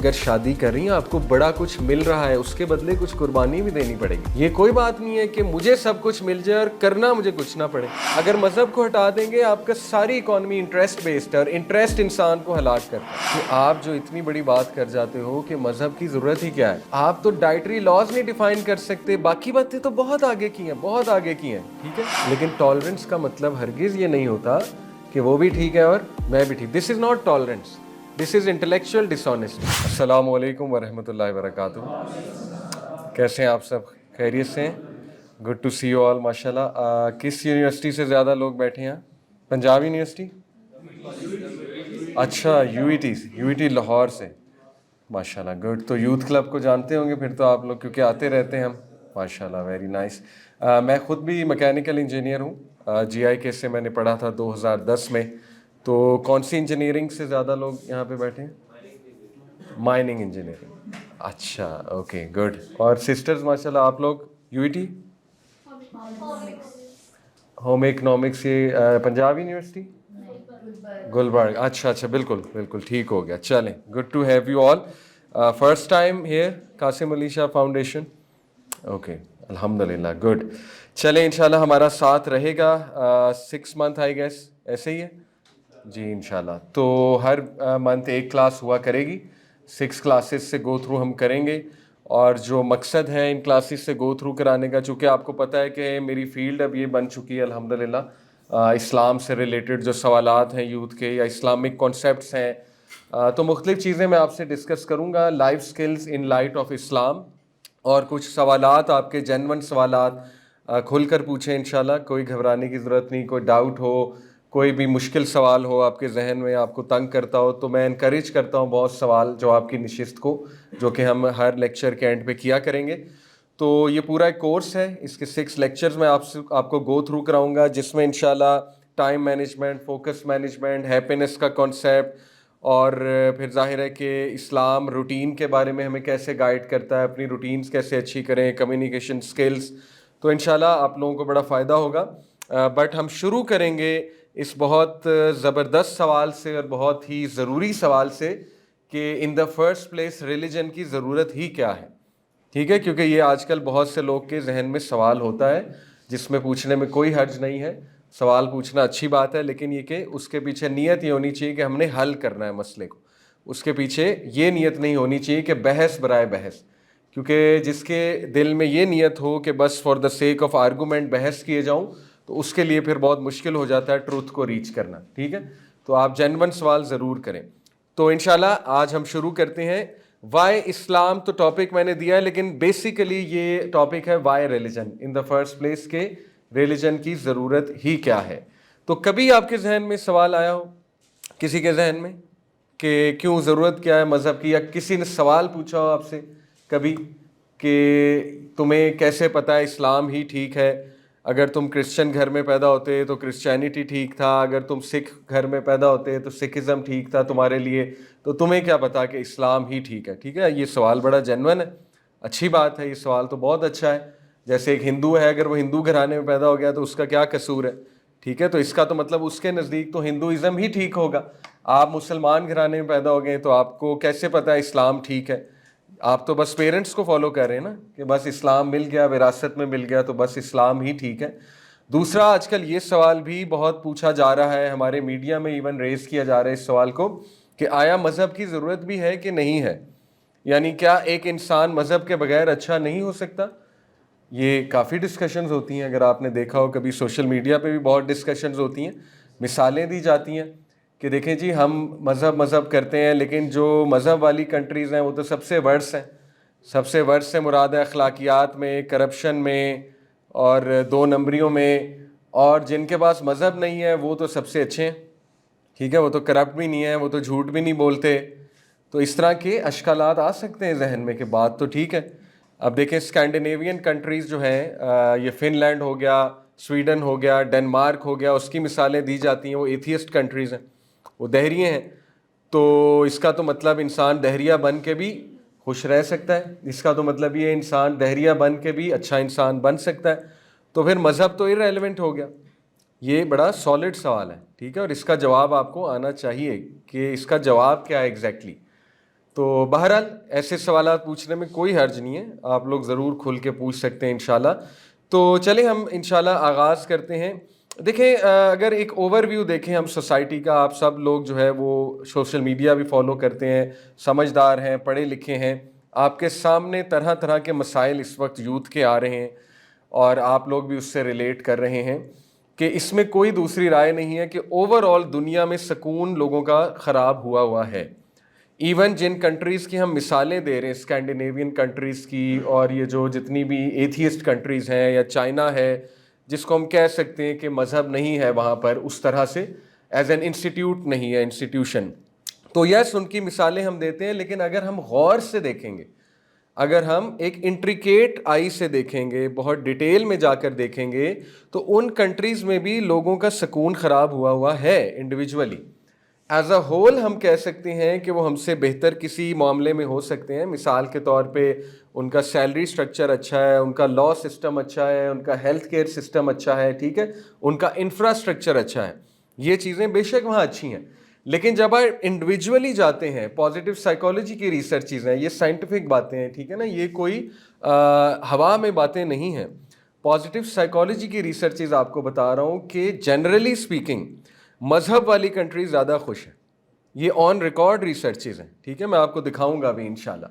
اگر شادی کر رہی ہیں آپ کو بڑا کچھ مل رہا ہے, اس کے بدلے کچھ قربانی بھی دینی پڑے گی. یہ کوئی بات نہیں ہے کہ مجھے سب کچھ مل جائے اور کرنا مجھے کچھ نہ پڑے. اگر مذہب کو ہٹا دیں گے آپ کا ساری اکانومی انٹرسٹ بیسڈ ہے, اور انٹرسٹ انسان کو ہلاک کرتا ہے. کہ آپ جو اتنی بڑی بات کر جاتے ہو کہ مذہب کی ضرورت ہی کیا ہے, آپ تو ڈائٹری لاز نہیں ڈیفائن کر سکتے, باقی باتیں تو بہت آگے کی ہیں, بہت آگے کی ہیں, ٹھیک ہے. لیکن ٹالرنس کا مطلب ہرگز یہ نہیں ہوتا کہ وہ بھی ٹھیک ہے اور میں بھی ٹھیک. This is not tolerance, this is intellectual dishonesty. السلام علیکم ورحمۃ اللہ وبرکاتہ. کیسے ہیں آپ سب؟ خیریت سے ہیں؟ Good to see you all. ماشاء اللہ. کس یونیورسٹی سے زیادہ لوگ بیٹھے ہیں؟ پنجاب یونیورسٹی. اچھا, یو ای ٹی لاہور سے. ماشاء اللہ, گڈ. تو یوتھ کلب کو جانتے ہوں گے پھر تو آپ لوگ, کیونکہ آتے رہتے ہیں ہم. ماشاء اللہ, ویری نائس. میں خود بھی میکینیکل انجینئر ہوں. جی آئی کے سے میں نے پڑھا تھا 2010 میں. تو کون سی انجینئرنگ سے زیادہ لوگ یہاں پہ بیٹھے ہیں؟ Mining engineering. اچھا, اوکے, گڈ. اور سسٹرز ماشاء اللہ آپ لوگ you E T home economics. یہ پنجاب یونیورسٹی گلبرگ. اچھا اچھا, بالکل بالکل ٹھیک ہو گیا. چلیں, good to have you all. First time here Qasim Ali Shah foundation. Okay, الحمد للہ, گڈ. چلیں انشاءاللہ ہمارا ساتھ رہے گا 6 منتھ آئی گیس, ایسے ہی ہے جی انشاءاللہ. تو ہر منتھ ایک کلاس ہوا کرے گی. 6 کلاسز سے گو تھرو ہم کریں گے. اور جو مقصد ہے ان کلاسز سے گو تھرو کرانے کا, چونکہ آپ کو پتہ ہے کہ میری فیلڈ اب یہ بن چکی ہے الحمد للہ, اسلام سے ریلیٹڈ جو سوالات ہیں یوتھ کے یا اسلامک کانسیپٹس ہیں, تو مختلف چیزیں میں آپ سے ڈسکس کروں گا. Life skills in light of Islam, اور کچھ سوالات آپ کے جینون سوالات کھل کر پوچھیں انشاءاللہ. کوئی گھبرانے کی ضرورت نہیں. کوئی ڈاؤٹ ہو, کوئی بھی مشکل سوال ہو آپ کے ذہن میں, آپ کو تنگ کرتا ہو, تو میں انکریج کرتا ہوں بہت سوال جواب کی نشست کو, جو کہ ہم ہر لیکچر کے اینڈ پہ کیا کریں گے. تو یہ پورا ایک کورس ہے, اس کے 6 لیکچرز میں آپ کو گو تھرو کراؤں گا, جس میں انشاءاللہ time management, focus management, happiness کا کانسیپٹ, اور پھر ظاہر ہے کہ اسلام روٹین کے بارے میں ہمیں کیسے گائیڈ کرتا ہے, اپنی روٹینز کیسے اچھی کریں, کمیونیکیشن سکلز. تو انشاءاللہ آپ لوگوں کو بڑا فائدہ ہوگا. بٹ ہم شروع کریں گے اس بہت زبردست سوال سے اور بہت ہی ضروری سوال سے, کہ ان دا فرسٹ پلیس ریلیجن کی ضرورت ہی کیا ہے. ٹھیک ہے, کیونکہ یہ آج کل بہت سے لوگ کے ذہن میں سوال ہوتا ہے, جس میں پوچھنے میں کوئی حرج نہیں ہے. سوال پوچھنا اچھی بات ہے, لیکن یہ کہ اس کے پیچھے نیت یہ ہونی چاہیے کہ ہم نے حل کرنا ہے مسئلے کو. اس کے پیچھے یہ نیت نہیں ہونی چاہیے کہ بحث برائے بحث, کیونکہ جس کے دل میں یہ نیت ہو کہ بس for the sake of argument بحث کیے جاؤں, تو اس کے لیے پھر بہت مشکل ہو جاتا ہے ٹروتھ کو ریچ کرنا. ٹھیک ہے, تو آپ جینون سوال ضرور کریں. تو انشاءاللہ آج ہم شروع کرتے ہیں. وائی اسلام تو ٹاپک میں نے دیا ہے, لیکن بیسیکلی یہ ٹاپک ہے why religion in the first place, کے ریلیجن کی ضرورت ہی کیا ہے. تو کبھی آپ کے ذہن میں سوال آیا ہو, کسی کے ذہن میں, کہ کیوں ضرورت کیا ہے مذہب کی, یا کسی نے سوال پوچھا ہو آپ سے کبھی کہ تمہیں کیسے پتہ ہے اسلام ہی ٹھیک ہے, اگر تم کرسچن گھر میں پیدا ہوتے تو کرسچینٹی ٹھیک تھا, اگر تم سکھ گھر میں پیدا ہوتے تو سکھزم ٹھیک تھا تمہارے لیے, تو تمہیں کیا پتا کہ اسلام ہی ٹھیک ہے. ٹھیک ہے, یہ سوال بڑا جینون ہے, اچھی بات ہے, یہ سوال تو بہت اچھا ہے. جیسے ایک ہندو ہے, اگر وہ ہندو گھرانے میں پیدا ہو گیا تو اس کا کیا قصور ہے. ٹھیک ہے, تو اس کا تو مطلب اس کے نزدیک تو ہندوازم ہی ٹھیک ہوگا. آپ مسلمان گھرانے میں پیدا ہو گئے تو آپ کو کیسے پتہ ہے اسلام ٹھیک ہے. آپ تو بس پیرنٹس کو فالو کر رہے ہیں نا, کہ بس اسلام مل گیا, وراثت میں مل گیا, تو بس اسلام ہی ٹھیک ہے. دوسرا, آج کل یہ سوال بھی بہت پوچھا جا رہا ہے, ہمارے میڈیا میں ایون ریز کیا جا رہا ہے اس سوال کو, کہ آیا مذہب کی ضرورت بھی ہے کہ نہیں ہے, یعنی کیا ایک انسان مذہب کے بغیر اچھا نہیں ہو سکتا. یہ کافی ڈسکشنز ہوتی ہیں, اگر آپ نے دیکھا ہو کبھی سوشل میڈیا پہ بھی بہت ڈسکشنز ہوتی ہیں, مثالیں دی جاتی ہیں کہ دیکھیں جی ہم مذہب کرتے ہیں, لیکن جو مذہب والی کنٹریز ہیں وہ تو سب سے ورس ہیں. سب سے ورس سے مراد ہے اخلاقیات میں, کرپشن میں, اور 2 نمبریوں میں, اور جن کے پاس مذہب نہیں ہے وہ تو سب سے اچھے ہیں. ٹھیک ہے, وہ تو کرپٹ بھی نہیں ہے, وہ تو جھوٹ بھی نہیں بولتے. تو اس طرح کے اشکالات آ سکتے ہیں ذہن میں کہ بات تو ٹھیک ہے. اب دیکھیں اسکینڈینیوین کنٹریز جو ہیں, یہ فن لینڈ ہو گیا, سویڈن ہو گیا, ڈنمارک ہو گیا, اس کی مثالیں دی جاتی ہیں. وہ ایتھیسٹ کنٹریز ہیں, وہ دہریے ہیں. تو اس کا تو مطلب انسان دہریہ بن کے بھی خوش رہ سکتا ہے, اس کا تو مطلب یہ انسان دہریہ بن کے بھی اچھا انسان بن سکتا ہے. تو پھر مذہب تو irrelevant ہو گیا. یہ بڑا سالڈ سوال ہے, ٹھیک ہے, اور اس کا جواب آپ کو آنا چاہیے کہ اس کا جواب کیا ہے ایگزیکٹلی. تو بہرحال ایسے سوالات پوچھنے میں کوئی حرج نہیں ہے, آپ لوگ ضرور کھل کے پوچھ سکتے ہیں انشاءاللہ. تو چلیں ہم انشاءاللہ آغاز کرتے ہیں. دیکھیں اگر ایک اوور ویو دیکھیں ہم سوسائٹی کا, آپ سب لوگ جو ہے وہ سوشل میڈیا بھی فالو کرتے ہیں, سمجھدار ہیں, پڑھے لکھے ہیں, آپ کے سامنے طرح طرح کے مسائل اس وقت یوتھ کے آ رہے ہیں اور آپ لوگ بھی اس سے ریلیٹ کر رہے ہیں کہ اس میں کوئی دوسری رائے نہیں ہے کہ اوور آل دنیا میں سکون لوگوں کا خراب ہوا ہے. ایون جن کنٹریز کی ہم مثالیں دے رہے ہیں, اسکینڈینیوین کنٹریز کی, اور یہ جو جتنی بھی ایتھیسٹ کنٹریز ہیں, یا چائنا ہے جس کو ہم کہہ سکتے ہیں کہ مذہب نہیں ہے وہاں پر اس طرح سے, ایز این انسٹیٹیوٹ نہیں ہے, انسٹیٹیوشن, تو یس ان کی مثالیں ہم دیتے ہیں. لیکن اگر ہم غور سے دیکھیں گے, اگر ہم ایک انٹریکیٹ آئی سے دیکھیں گے, بہت ڈیٹیل میں جا کر دیکھیں گے, تو ان کنٹریز میں بھی لوگوں کا سکون خراب ہوا ہے انڈیویجولی. ایز اے ہول ہم کہہ سکتے ہیں کہ وہ ہم سے بہتر کسی معاملے میں ہو سکتے ہیں. مثال کے طور پہ ان کا سیلری سٹرکچر اچھا ہے, ان کا لا سسٹم اچھا ہے, ان کا ہیلتھ کیئر سسٹم اچھا ہے, ٹھیک ہے, ان کا انفراسٹرکچر اچھا ہے, یہ چیزیں بے شک وہاں اچھی ہیں. لیکن جب آپ انڈیویجولی جاتے ہیں, پازیٹیو سائیکالوجی کی ریسرچ چیزیں, یہ سائنٹیفک باتیں ہیں, ٹھیک ہے نا, یہ کوئی ہوا میں باتیں نہیں ہیں. پازیٹیو سائیکالوجی کی ریسرچز آپ کو بتا رہا ہوں کہ جنرلی اسپیکنگ مذہب والی کنٹریز زیادہ خوش ہیں. یہ آن ریکارڈ ریسرچز ہیں, ٹھیک ہے, میں آپ کو دکھاؤں گا ابھی انشاءاللہ.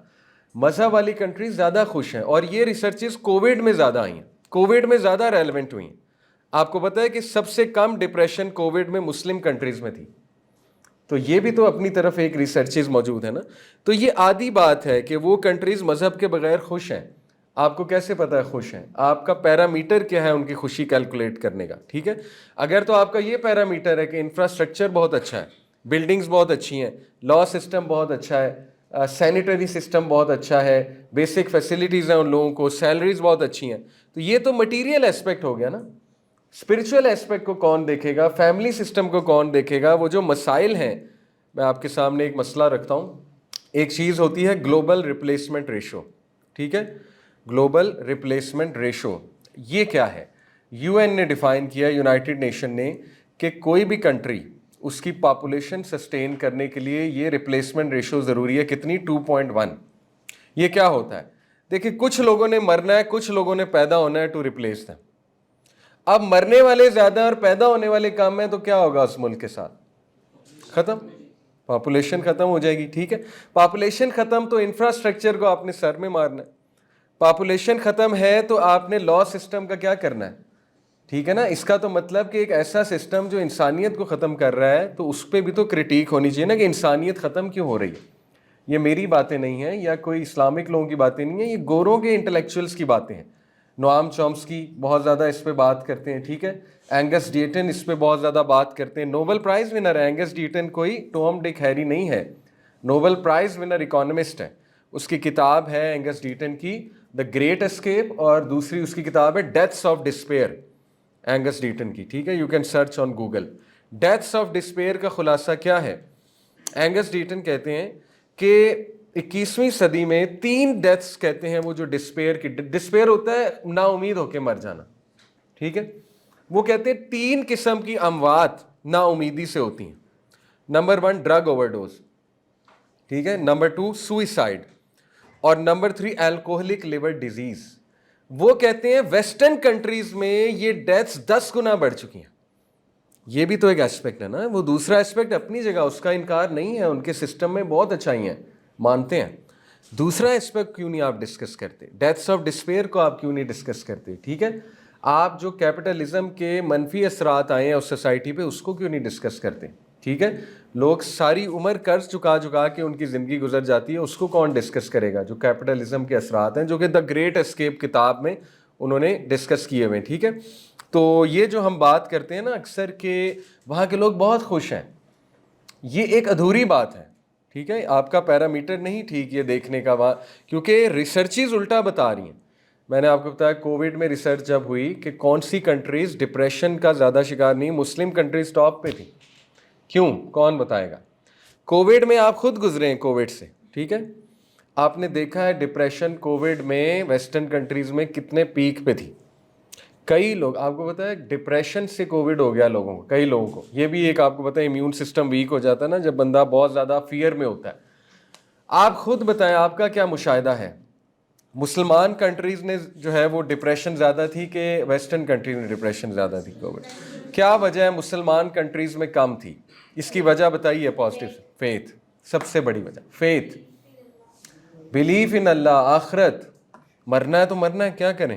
مذہب والی کنٹریز زیادہ خوش ہیں, اور یہ ریسرچز کووڈ میں زیادہ آئی ہیں, کووڈ میں زیادہ ریلیونٹ ہوئی ہیں. آپ کو پتہ ہے کہ سب سے کم ڈپریشن کووڈ میں مسلم کنٹریز میں تھی. تو یہ بھی تو اپنی طرف ایک ریسرچز موجود ہے نا. تو یہ عادی بات ہے کہ وہ کنٹریز مذہب کے بغیر خوش ہیں. آپ کو کیسے پتہ ہے خوش ہیں؟ آپ کا پیرامیٹر کیا ہے ان کی خوشی کیلکولیٹ کرنے کا, ٹھیک ہے. اگر تو آپ کا یہ پیرامیٹر ہے کہ انفراسٹرکچر بہت اچھا ہے, بلڈنگز بہت اچھی ہیں, لا سسٹم بہت اچھا ہے, سینیٹری سسٹم بہت اچھا ہے, بیسک فیسلٹیز ہیں ان لوگوں کو, سیلریز بہت اچھی ہیں, تو یہ تو مٹیریل اسپیکٹ ہو گیا نا. اسپرچول اسپیکٹ کو کون دیکھے گا, فیملی سسٹم کو کون دیکھے گا؟ وہ جو مسائل ہیں, میں آپ کے سامنے ایک مسئلہ رکھتا ہوں. ایک چیز ہوتی ہے گلوبل ریپلیسمنٹ ریشو, ٹھیک ہے, گلوبل ریپلیسمنٹ ریشو. یہ کیا ہے؟ یو این نے ڈیفائن کیا, یونائٹڈ نیشن نے, کہ کوئی بھی کنٹری اس کی پاپولیشن سسٹین کرنے کے لیے یہ ریپلیسمنٹ ریشو ضروری ہے. کتنی؟ 2.1. یہ کیا ہوتا ہے؟ دیکھیں, کچھ لوگوں نے مرنا ہے, کچھ لوگوں نے پیدا ہونا ہے, ٹو ریپلیس دیم. اب مرنے والے زیادہ اور پیدا ہونے والے کم ہیں, تو کیا ہوگا اس ملک کے ساتھ؟ ختم, پاپولیشن ختم ہو جائے گی, ٹھیک ہے. پاپولیشن ختم تو انفراسٹرکچر کو آپ نے سر میں مارنا ہے. پاپولیشن ختم ہے تو آپ نے لا سسٹم کا کیا کرنا ہے, ٹھیک ہے نا. اس کا تو مطلب کہ ایک ایسا سسٹم جو انسانیت کو ختم کر رہا ہے, تو اس پہ بھی تو کرٹیک ہونی چاہیے نا کہ انسانیت ختم کیوں ہو رہی ہے. یہ میری باتیں نہیں ہیں یا کوئی اسلامک لوگوں کی باتیں نہیں ہیں, یہ گوروں کے انٹلیکچوئلس کی باتیں ہیں. نوام چومسکی بہت زیادہ اس پہ بات کرتے ہیں, ٹھیک ہے. اینگس ڈیٹن اس پہ بہت زیادہ بات کرتے ہیں. نوبل پرائز ونر ہے اینگس ڈیٹن, کوئی ٹام ڈک ہیری نہیں ہے, نوبل پرائز ونر اکانومسٹ ہے. اس کی کتاب ہے اینگس ڈیٹن کی دا گریٹ اسکیپ, اور دوسری اس کی کتاب ہے deaths of despair, Angus Dutton کی, ٹھیک ہے. You can search on Google. Deaths of despair کا خلاصہ کیا ہے؟ اینگس ڈیٹن کہتے ہیں کہ 21ویں صدی میں 3 ڈیتھس کہتے ہیں وہ جو ڈسپیئر کی, ڈسپیئر ہوتا ہے نا امید ہو کے مر جانا, ٹھیک ہے. وہ کہتے ہیں 3 قسم کی اموات نا امیدی سے ہوتی ہیں. نمبر 1 ڈرگ اوور ڈوز, ٹھیک ہے. نمبر 2 سوئسائڈ, اور نمبر 3 الکوہلک لیور ڈیزیز. وہ کہتے ہیں ویسٹرن کنٹریز میں یہ ڈیتھس 10 گنا بڑھ چکی ہیں. یہ بھی تو ایک ایسپیکٹ ہے نا. وہ دوسرا ایسپیکٹ اپنی جگہ, اس کا انکار نہیں ہے, ان کے سسٹم میں بہت اچھائی ہیں, مانتے ہیں. دوسرا ایسپیکٹ کیوں نہیں آپ ڈسکس کرتے؟ ڈیتھس آف ڈسپیئر کو آپ کیوں نہیں ڈسکس کرتے, ٹھیک ہے. آپ جو کیپٹلزم کے منفی اثرات آئے ہیں اس سوسائٹی پہ, اس کو کیوں نہیں ڈسکس کرتے, ٹھیک ہے. لوگ ساری عمر قرض چکا کے ان کی زندگی گزر جاتی ہے, اس کو کون ڈسکس کرے گا؟ جو کیپٹلزم کے اثرات ہیں, جو کہ دا گریٹ اسکیپ کتاب میں انہوں نے ڈسکس کیے ہوئے ہیں, ٹھیک ہے. تو یہ جو ہم بات کرتے ہیں نا اکثر کہ وہاں کے لوگ بہت خوش ہیں, یہ ایک ادھوری بات ہے, ٹھیک ہے. آپ کا پیرامیٹر نہیں ٹھیک یہ دیکھنے کا وہاں, کیونکہ ریسرچز الٹا بتا رہی ہیں. میں نے آپ کو بتایا کووڈ میں ریسرچ جب ہوئی کہ کون سی کنٹریز ڈپریشن کا زیادہ شکار نہیں, مسلم کنٹریز ٹاپ پہ تھی. کیوں؟ کون بتائے گا؟ کووڈ میں آپ خود گزرے ہیں کووڈ سے, ٹھیک ہے. آپ نے دیکھا ہے ڈپریشن کووڈ میں ویسٹرن کنٹریز میں کتنے پیک پہ تھی. کئی لوگ, آپ کو پتہ ہے ڈپریشن سے کووڈ ہو گیا لوگوں کو, کئی لوگوں کو. یہ بھی ایک آپ کو پتہ ہے امیون سسٹم ویک ہو جاتا ہے نا جب بندہ بہت زیادہ فیئر میں ہوتا ہے. آپ خود بتائیں آپ کا کیا مشاہدہ ہے؟ مسلمان کنٹریز نے جو ہے وہ ڈپریشن زیادہ تھی کہ ویسٹرن کنٹریز میں ڈپریشن زیادہ تھی کووڈ؟ کیا وجہ ہے مسلمان کنٹریز میں کم تھی؟ اس کی وجہ بتائیے پازیٹیو. فیتھ، سب سے بڑی وجہ فیتھ، بلیف ان اللہ، آخرت. مرنا ہے تو مرنا ہے، کیا کریں،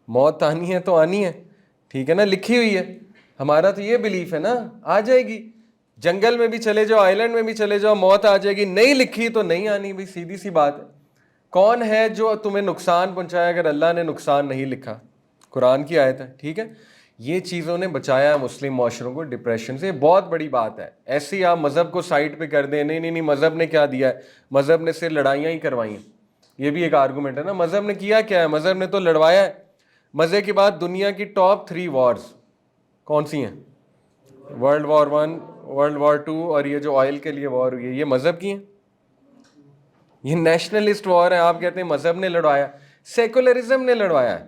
موت آنی ہے تو آنی ہے، ٹھیک ہے نا، لکھی ہوئی ہے. ہمارا تو یہ بلیف ہے نا، آ جائے گی. جنگل میں بھی چلے جاؤ، آئی لینڈ میں بھی چلے جاؤ، موت آ جائے گی. نہیں لکھی تو نہیں آنی، بھائی سیدھی سی بات ہے. کون ہے جو تمہیں نقصان پہنچایا اگر اللہ نے نقصان نہیں لکھا؟ قرآن کی آیت ہے، ٹھیک ہے. یہ چیزوں نے بچایا مسلم معاشروں کو ڈپریشن سے، بہت بڑی بات ہے. ایسے ہی آپ مذہب کو سائڈ پہ کر دیں، نہیں نہیں نہیں مذہب نے کیا دیا ہے، مذہب نے صرف لڑائیاں ہی کروائی ہیں. یہ بھی ایک آرگومنٹ ہے نا، مذہب نے کیا کیا ہے، مذہب نے تو لڑوایا ہے. مزے کی بات، دنیا کی ٹاپ 3 وارز کون سی ہیں؟ ورلڈ وار 1، ورلڈ وار 2 اور یہ جو آئل کے لیے وار ہوئی ہے، یہ مذہب کی ہیں. یہ نیشنلسٹ وار ہے، آپ کہتے ہیں مذہب نے لڑوایا. سیکولرزم نے لڑوایا ہے.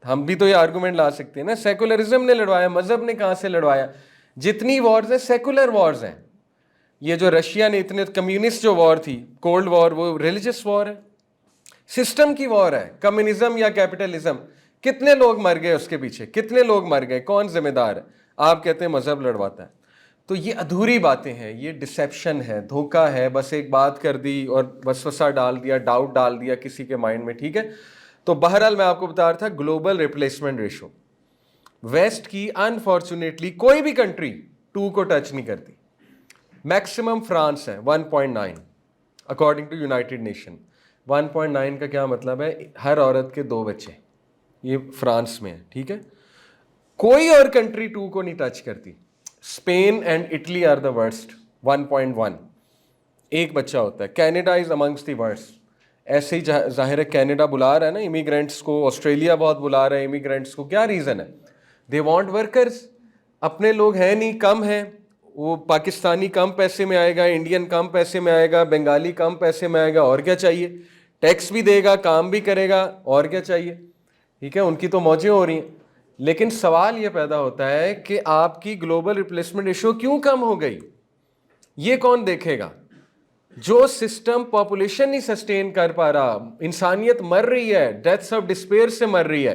ہم بھی تو یہ آرگومنٹ لا سکتے ہیں نا، سیکولرزم نے لڑوایا، مذہب نے کہاں سے لڑوایا؟ جتنی وارز ہیں سیکولر وارز ہیں. یہ جو رشیا نے اتنے کمیونسٹ جو وار تھی، کولڈ وار، وہ ریلیجس وار ہے، سسٹم کی وار ہے. کمیونزم یا کیپٹلزم، کتنے لوگ مر گئے اس کے پیچھے، کتنے لوگ مر گئے، کون ذمہ دار ہے؟ آپ کہتے ہیں مذہب لڑواتا ہے. تو یہ ادھوری باتیں ہیں، یہ ڈسیپشن ہے، دھوکہ ہے. بس ایک بات کر دی اور وسوسہ ڈال دیا، ڈاؤٹ ڈال دیا کسی کے مائنڈ میں، ٹھیک ہے. تو بہرحال میں آپ کو بتا رہا تھا گلوبل ریپلیسمنٹ ریشو ویسٹ کی انفارچونیٹلی کوئی بھی کنٹری 2 کو ٹچ نہیں کرتی. میکسیمم فرانس ہے 1.9 اکارڈنگ ٹو یونائٹڈ نیشن. 1.9 کا کیا مطلب ہے؟ ہر عورت کے 2 بچے. یہ فرانس میں ہے، ٹھیک ہے. کوئی اور کنٹری 2 کو نہیں ٹچ کرتی. Spain and Italy are the worst, 1.1 ایک بچہ ہوتا ہے. Canada is amongst the worst. ایسے ہی ظاہر ہے کینیڈا بلا رہا ہے نا امیگرینٹس کو، آسٹریلیا بہت بلا رہا ہے امیگرینٹس کو. کیا ریزن ہے؟ They want workers. اپنے لوگ ہیں نہیں، کم ہیں. وہ پاکستانی کم پیسے میں آئے گا، انڈین کم پیسے میں آئے گا، بنگالی کم پیسے میں آئے گا، اور کیا چاہیے؟ ٹیکس بھی دے گا، کام بھی کرے گا، اور کیا چاہیے؟ ٹھیک ہے، ان کی تو موجیں ہو رہی ہیں. لیکن سوال یہ پیدا ہوتا ہے کہ آپ کی گلوبل ریپلیسمنٹ ریشو کیوں کم ہو گئی؟ یہ کون دیکھے گا؟ جو سسٹم پاپولیشن نہیں سسٹین کر پا رہا، انسانیت مر رہی ہے، ڈیتھس آف ڈسپیئر سے مر رہی ہے.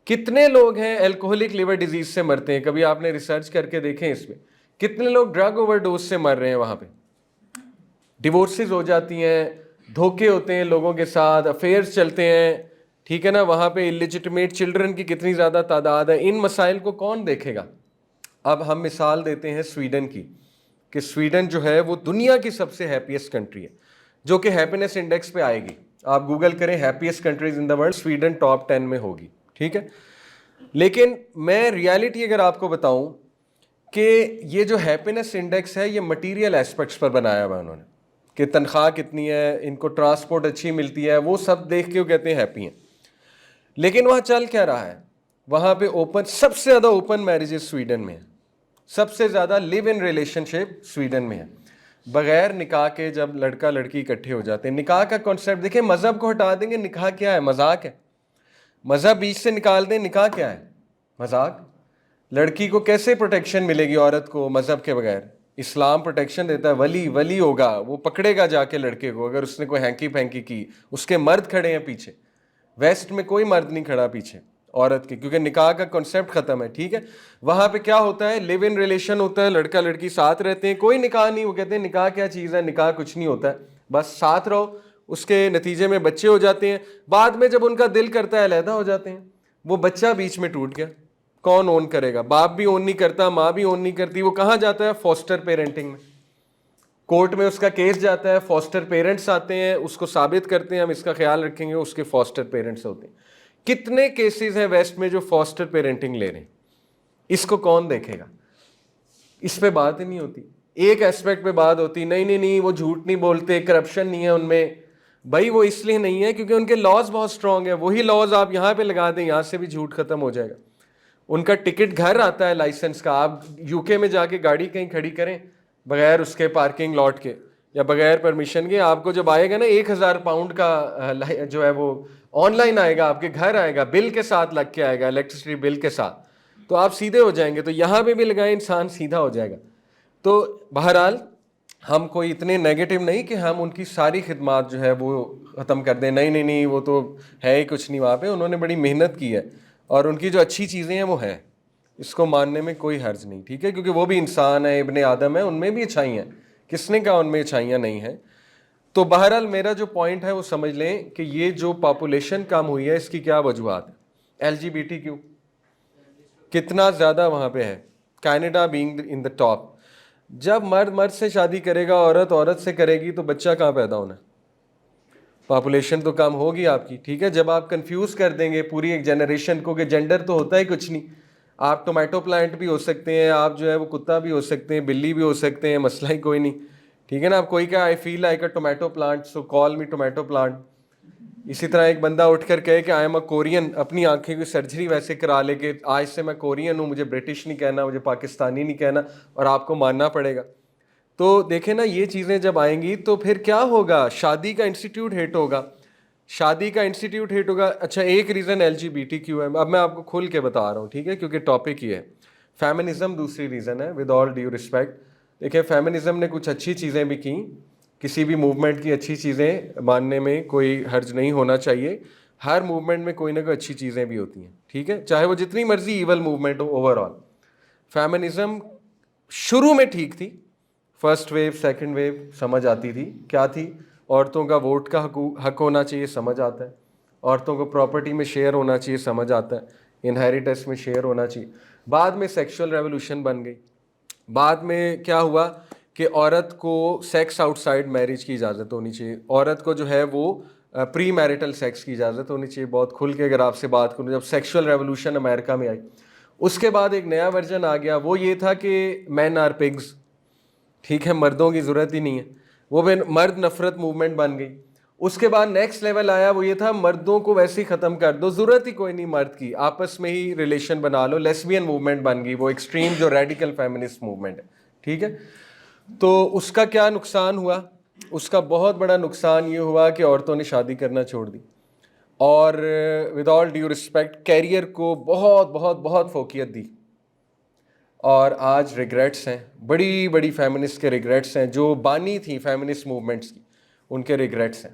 کتنے لوگ ہیں الکوہولک لیور ڈیزیز سے مرتے ہیں؟ کبھی آپ نے ریسرچ کر کے دیکھیں اس پہ؟ کتنے لوگ ڈرگ اوور ڈوز سے مر رہے ہیں؟ وہاں پہ ڈیورسز ہو جاتی ہیں، دھوکے ہوتے ہیں لوگوں کے ساتھ، افیئرز چلتے ہیں، ٹھیک ہے نا. وہاں پہ اللیجٹمیٹ چلڈرن کی کتنی زیادہ تعداد ہے. ان مسائل کو کون دیکھے گا؟ اب ہم مثال دیتے ہیں سویڈن کی، کہ سویڈن جو ہے وہ دنیا کی سب سے ہیپیسٹ کنٹری ہے، جو کہ ہیپینس انڈیکس پہ آئے گی. آپ گوگل کریں happiest countries in the world, Sweden top 10 میں ہوگی، ٹھیک ہے. لیکن میں ریالٹی اگر آپ کو بتاؤں کہ یہ جو ہیپینس انڈیکس ہے یہ مٹیریل ایسپیکٹس پر بنایا ہوا انہوں نے، کہ تنخواہ کتنی ہے، ان کو ٹرانسپورٹ اچھی ملتی ہے، وہ سب دیکھ کے وہ کہتے ہیں ہیپی ہیں. لیکن وہاں چل کیا رہا ہے؟ وہاں پہ اوپن، سب سے زیادہ اوپن میرجز سویڈن میں ہیں، سب سے زیادہ لیو ان ریلیشن شپ سویڈن میں ہے. بغیر نکاح کے جب لڑکا لڑکی اکٹھے ہو جاتے ہیں، نکاح کا کانسیپٹ دیکھیں، مذہب کو ہٹا دیں گے، نکاح کیا ہے؟ مذاق ہے. مذہب بیچ سے نکال دیں، نکاح کیا ہے؟ مذاق. لڑکی کو کیسے پروٹیکشن ملے گی عورت کو مذہب کے بغیر؟ اسلام پروٹیکشن دیتا ہے، ولی ہوگا، وہ پکڑے گا جا کے لڑکے کو اگر اس نے کوئی ہینکی پینکی کی، اس کے مرد کھڑے ہیں پیچھے. ویسٹ میں کوئی مرد نہیں کھڑا پیچھے عورت کے، کیونکہ نکاح کا کنسیپٹ ختم ہے، ٹھیک ہے. وہاں پہ کیا ہوتا ہے؟ لیو ان ریلیشن ہوتا ہے، لڑکا لڑکی ساتھ رہتے ہیں، کوئی نکاح نہیں. وہ کہتے ہیں نکاح کیا چیز ہے، نکاح کچھ نہیں ہوتا ہے، بس ساتھ رہو. اس کے نتیجے میں بچے ہو جاتے ہیں، بعد میں جب ان کا دل کرتا ہے علیحدہ ہو جاتے ہیں. وہ بچہ بیچ میں ٹوٹ گیا، کون اون کرے گا؟ باپ بھی اون نہیں کرتا، ماں بھی اون نہیں کرتی. وہ کہاں جاتا ہے؟ فاسٹر پیرنٹنگ میں. کورٹ میں اس کا کیس جاتا ہے، فاسٹر پیرنٹس آتے ہیں، اس کو ثابت کرتے ہیں ہم اس کا خیال رکھیں گے، اس کے فاسٹر پیرنٹس ہوتے ہیں. کتنے کیسز ہیں ویسٹ میں جو فاسٹر پیرنٹنگ لے رہے ہیں؟ اس کو کون دیکھے گا؟ اس پہ بات ہی نہیں ہوتی. ایک ایسپیکٹ پہ بات ہوتی، نہیں وہ جھوٹ نہیں بولتے، کرپشن نہیں ہے ان میں. بھائی وہ اس لیے نہیں ہے کیونکہ ان کے لاز بہت اسٹرانگ ہیں. وہی لاز آپ یہاں پہ لگا دیں، یہاں سے بھی جھوٹ ختم ہو جائے گا. ان کا ٹکٹ گھر آتا ہے لائسنس کا. آپ یو کے میں جا کے گاڑی کہیں کھڑی کریں بغیر اس کے پارکنگ لاٹ کے یا بغیر پرمیشن کے، آپ کو جب آئے گا نا 1000 پاؤنڈ کا جو ہے وہ آن لائن آئے گا، آپ کے گھر آئے گا، بل کے ساتھ لگ کے آئے گا، الیکٹرسٹی بل کے ساتھ، تو آپ سیدھے ہو جائیں گے. تو یہاں پہ بھی لگائیں، انسان سیدھا ہو جائے گا. تو بہرحال ہم کوئی اتنے نیگیٹو نہیں کہ ہم ان کی ساری خدمات جو ہے وہ ختم کر دیں. نہیں نہیں نہیں, وہ تو ہے ہی کچھ نہیں وہاں پہ, انہوں نے بڑی محنت کی ہے اور ان کی جو اچھی چیزیں ہیں وہ ہیں, اس کو ماننے میں کوئی حرج نہیں, ٹھیک ہے, کیونکہ وہ بھی انسان ہے, ابن آدم ہے, ان میں بھی اچھائیاں ہیں, کس نے کہا ان میں اچھائیاں نہیں ہیں. تو بہرحال میرا جو پوائنٹ ہے وہ سمجھ لیں کہ یہ جو پاپولیشن کم ہوئی ہے اس کی کیا وجوہات ہے. LGBTQ کتنا زیادہ وہاں پہ ہے, Canada being in the top. جب مرد مرد سے شادی کرے گا, عورت عورت سے کرے گی, تو بچہ کہاں پیدا ہونا ہے؟ پاپولیشن تو کم ہوگی آپ کی, ٹھیک ہے. جب آپ کنفیوز کر دیں گے پوری ایک جنریشن کو کہ جینڈر تو ہوتا ہی کچھ نہیں, آپ ٹومیٹو پلانٹ بھی ہو سکتے ہیں, آپ جو ہے وہ کتا بھی ہو سکتے ہیں, بلی بھی ہو سکتے ہیں, مسئلہ ہی کوئی نہیں, ٹھیک ہے نا. آپ کوئی کہا I feel like a tomato plant so call me tomato plant. اسی طرح ایک بندہ اٹھ کر کہے کہ آئی ایم اے کورین, اپنی آنکھیں کی سرجری ویسے کرا لے کہ آج سے میں کورین ہوں, مجھے برٹش نہیں کہنا, مجھے پاکستانی نہیں کہنا, اور آپ کو ماننا پڑے گا. تو دیکھیں نا, یہ چیزیں جب آئیں گی تو پھر کیا ہوگا, شادی کا انسٹیٹیوٹ ہٹ ہوگا, شادی کا انسٹیٹیوٹ ہٹ ہوگا. اچھا, ایک ریزن LGBTQ ہے, اب میں آپ کو کھل کے بتا رہا ہوں, ٹھیک ہے, کیونکہ ٹاپک یہ ہے. فیمنزم دوسری ریزن ہے, ود آل ڈیو رسپیکٹ. دیکھیں, فیمنزم نے کچھ اچھی چیزیں بھی کیں, کسی بھی موومنٹ کی اچھی چیزیں ماننے میں کوئی حرج نہیں ہونا چاہیے. ہر موومنٹ میں کوئی نہ کوئی اچھی چیزیں بھی ہوتی ہیں, ٹھیک ہے, چاہے وہ جتنی مرضی ایول موومنٹ ہو. اوور آل فیمنزم شروع میں ٹھیک تھی, فرسٹ ویو سیکنڈ ویو سمجھ آتی تھی. کیا تھی؟ عورتوں کا ووٹ کا حق ہونا چاہیے, سمجھ آتا ہے. عورتوں کو پراپرٹی میں شیئر ہونا چاہیے, سمجھ آتا ہے. انہیریٹنس میں شیئر ہونا چاہیے. بعد میں سیکشول ریولوشن بن گئی. بعد میں کیا ہوا کہ عورت کو سیکس آؤٹ سائڈ میرج کی اجازت ہونی چاہیے, عورت کو جو ہے وہ پری میرٹل سیکس کی اجازت ہونی چاہیے. بہت کھل کے اگر آپ سے بات کروں, جب سیکشول ریولوشن امریکہ میں آئی, اس کے بعد ایک نیا ورژن آ گیا, وہ یہ تھا کہ مین آر پگز, ٹھیک ہے, مردوں کی ضرورت ہی نہیں ہے, وہ مرد نفرت موومنٹ بن گئی. اس کے بعد نیکسٹ لیول آیا, وہ یہ تھا مردوں کو ویسے ہی ختم کر دو, ضرورت ہی کوئی نہیں مرد کی, آپس میں ہی ریلیشن بنا لو. لیسبین موومنٹ بن گئی, وہ ایکسٹریم جو ریڈیکل فیمنسٹ موومنٹ ہے, ٹھیک ہے. تو اس کا کیا نقصان ہوا؟ اس کا بہت بڑا نقصان یہ ہوا کہ عورتوں نے شادی کرنا چھوڑ دی, اور with all due respect career کو بہت بہت بہت فوقیت دی. اور آج ریگریٹس ہیں, بڑی بڑی فیمنسٹ کے ریگریٹس ہیں, جو بانی تھیں فیمنسٹ موومنٹس کی, ان کے ریگریٹس ہیں.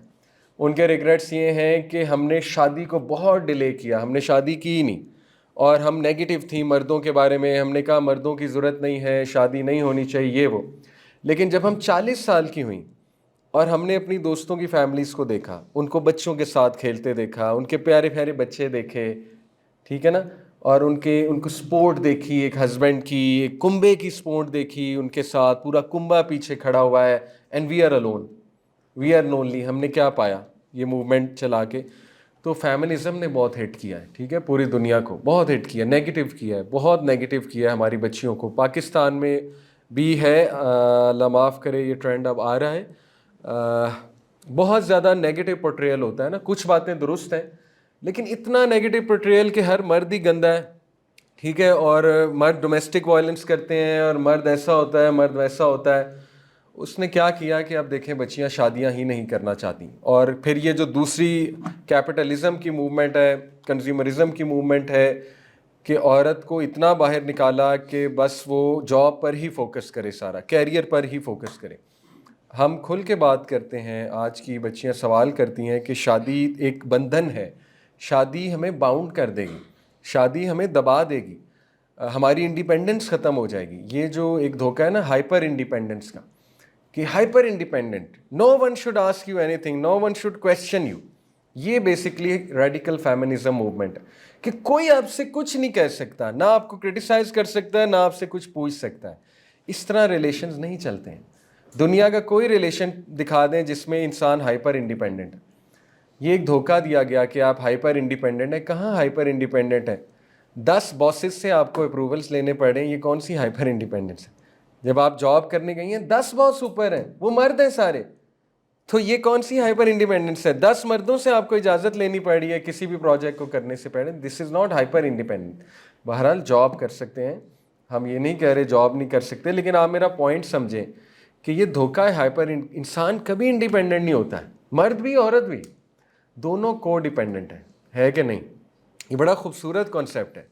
ان کے ریگریٹس یہ ہیں کہ ہم نے شادی کو بہت ڈیلے کیا, ہم نے شادی کی ہی نہیں, اور ہم نیگیٹو تھیں مردوں کے بارے میں, ہم نے کہا مردوں کی ضرورت نہیں ہے, شادی نہیں ہونی چاہیے, یہ وہ. لیکن جب ہم 40 سال کی ہوئیں اور ہم نے اپنی دوستوں کی فیملیز کو دیکھا, ان کو بچوں کے ساتھ کھیلتے دیکھا, ان کے پیارے پیارے بچے دیکھے, ٹھیک ہے نا, اور ان کو سپورٹ دیکھی, ایک ہسبینڈ کی, ایک کنبے کی سپورٹ دیکھی, ان کے ساتھ پورا کنبا پیچھے کھڑا ہوا ہے, and we are alone, we are lonely. ہم نے کیا پایا یہ موومنٹ چلا کے؟ تو فیمنزم نے بہت ہٹ کیا ہے, ٹھیک ہے, پوری دنیا کو بہت ہٹ کیا, نیگیٹو کیا ہے, بہت نیگیٹو کیا ہے ہماری بچیوں کو. پاکستان میں بھی ہے, اللہ معاف کرے, یہ ٹرینڈ اب آ رہا ہے, بہت زیادہ نیگیٹو پورٹریل ہوتا ہے نا. کچھ باتیں درست ہیں, لیکن اتنا نیگیٹو پورٹریل کہ ہر مرد ہی گندا ہے, ٹھیک ہے, اور مرد ڈومیسٹک وائلنس کرتے ہیں, اور مرد ایسا ہوتا ہے, مرد ویسا ہوتا ہے. اس نے کیا کیا کہ اب دیکھیں بچیاں شادیاں ہی نہیں کرنا چاہتی. اور پھر یہ جو دوسری کیپٹلزم کی موومنٹ ہے, کنزیومرزم کی موومنٹ ہے, کہ عورت کو اتنا باہر نکالا کہ بس وہ جاب پر ہی فوکس کرے, سارا کیریئر پر ہی فوکس کرے. ہم کھل کے بات کرتے ہیں, آج کی بچیاں سوال کرتی ہیں کہ شادی ایک بندھن ہے, شادی ہمیں باؤنڈ کر دے گی, شادی ہمیں دبا دے گی, ہماری انڈیپینڈنس ختم ہو جائے گی. یہ جو ایک دھوکہ ہے نا ہائپر انڈیپینڈنس کا, کہ hyper independent, no one should ask you anything, no one should question you. یہ بیسکلی ریڈیکل فیمنزم موومنٹ ہے, کہ کوئی آپ سے کچھ نہیں کہہ سکتا, نہ آپ کو کرٹیسائز کر سکتا ہے, نہ آپ سے کچھ پوچھ سکتا ہے. اس طرح ریلیشنز نہیں چلتے ہیں. دنیا کا کوئی ریلیشن دکھا دیں جس میں انسان ہائپر انڈیپینڈنٹ ہے. یہ ایک دھوکہ دیا گیا کہ آپ ہائپر انڈیپینڈنٹ ہیں. کہاں ہائپر انڈیپینڈنٹ ہے؟ 10 باسز سے آپ کو اپروولس لینے پڑیں, یہ کون سی ہائپر انڈیپینڈنس ہے؟ جب آپ جاب کرنے گئی ہیں 10 باس اوپر ہیں, وہ مرد ہیں سارے, تو یہ کون سی ہائپر انڈیپینڈنس ہے؟ 10 مردوں سے آپ کو اجازت لینی پڑ رہی ہے کسی بھی پروجیکٹ کو کرنے سے پہلے. دس از ناٹ ہائپر انڈیپینڈنٹ. بہرحال جاب کر سکتے ہیں, ہم یہ نہیں کہہ رہے جاب نہیں کر سکتے, لیکن آپ میرا پوائنٹ سمجھیں کہ یہ دھوکہ ہے. ہائپر انسان کبھی انڈیپینڈنٹ نہیں ہوتا ہے, مرد بھی عورت بھی, دونوں کو ڈیپینڈنٹ ہے کہ نہیں؟ یہ بڑا خوبصورت کانسیپٹ ہے.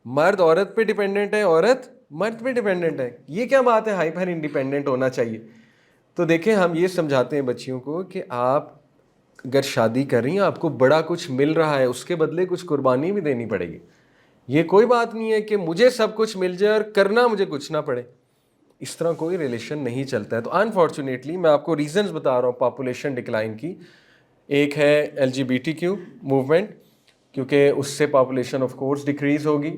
مرد عورت پہ ڈیپینڈنٹ ہے, عورت مرد پہ ڈیپینڈنٹ ہے. یہ کیا بات ہے ہائپر انڈیپینڈنٹ ہونا چاہیے؟ تو دیکھیں ہم یہ سمجھاتے ہیں بچیوں کو کہ آپ اگر شادی کر رہی ہیں آپ کو بڑا کچھ مل رہا ہے, اس کے بدلے کچھ قربانی بھی دینی پڑے گی. یہ کوئی بات نہیں ہے کہ مجھے سب کچھ مل جائے اور کرنا مجھے کچھ نہ پڑے. اس طرح کوئی ریلیشن نہیں چلتا ہے. تو انفارچونیٹلی میں آپ کو ریزنز بتا رہا ہوں پاپولیشن ڈکلائن کی. ایک ہے LGBTQ موومنٹ, کیونکہ اس سے پاپولیشن آف کورس ڈکریز ہوگی.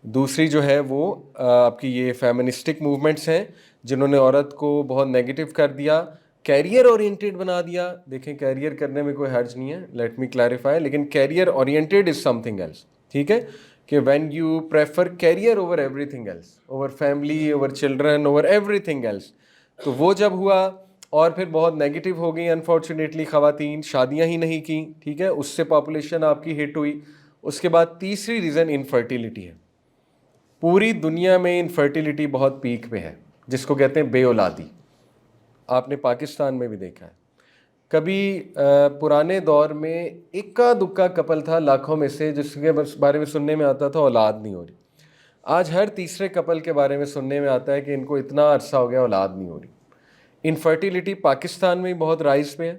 دوسری جو ہے وہ آپ کی یہ فیمنسٹک موومنٹس ہیں جنہوں نے عورت کو بہت نیگیٹو کر دیا, کیریئر اورینٹیڈ بنا دیا. دیکھیں کیریئر کرنے میں کوئی حرج نہیں ہے, لیٹ می کلیریفائی, لیکن career oriented is something else. ٹھیک ہے, کہ when you prefer career over everything else, over family, over children, over everything else, تو وہ جب ہوا اور پھر بہت نیگیٹو ہو گئی انفارچونیٹلی, خواتین شادیاں ہی نہیں کیں. ٹھیک ہے, اس سے پاپولیشن آپ کی ہٹ ہوئی. اس کے بعد تیسری ریزن انفرٹیلیٹی ہے. پوری دنیا میں انفرٹیلیٹی بہت پیک پہ ہے, جس کو کہتے ہیں بے اولادی. آپ نے پاکستان میں بھی دیکھا ہے. کبھی پرانے دور میں اکا دکا کپل تھا لاکھوں میں سے جس کے بارے میں سننے میں آتا تھا اولاد نہیں ہو رہی. آج ہر تیسرے کپل کے بارے میں سننے میں آتا ہے کہ ان کو اتنا عرصہ ہو گیا اولاد نہیں ہو رہی. انفرٹیلیٹی پاکستان میں بہت رائز پہ ہے,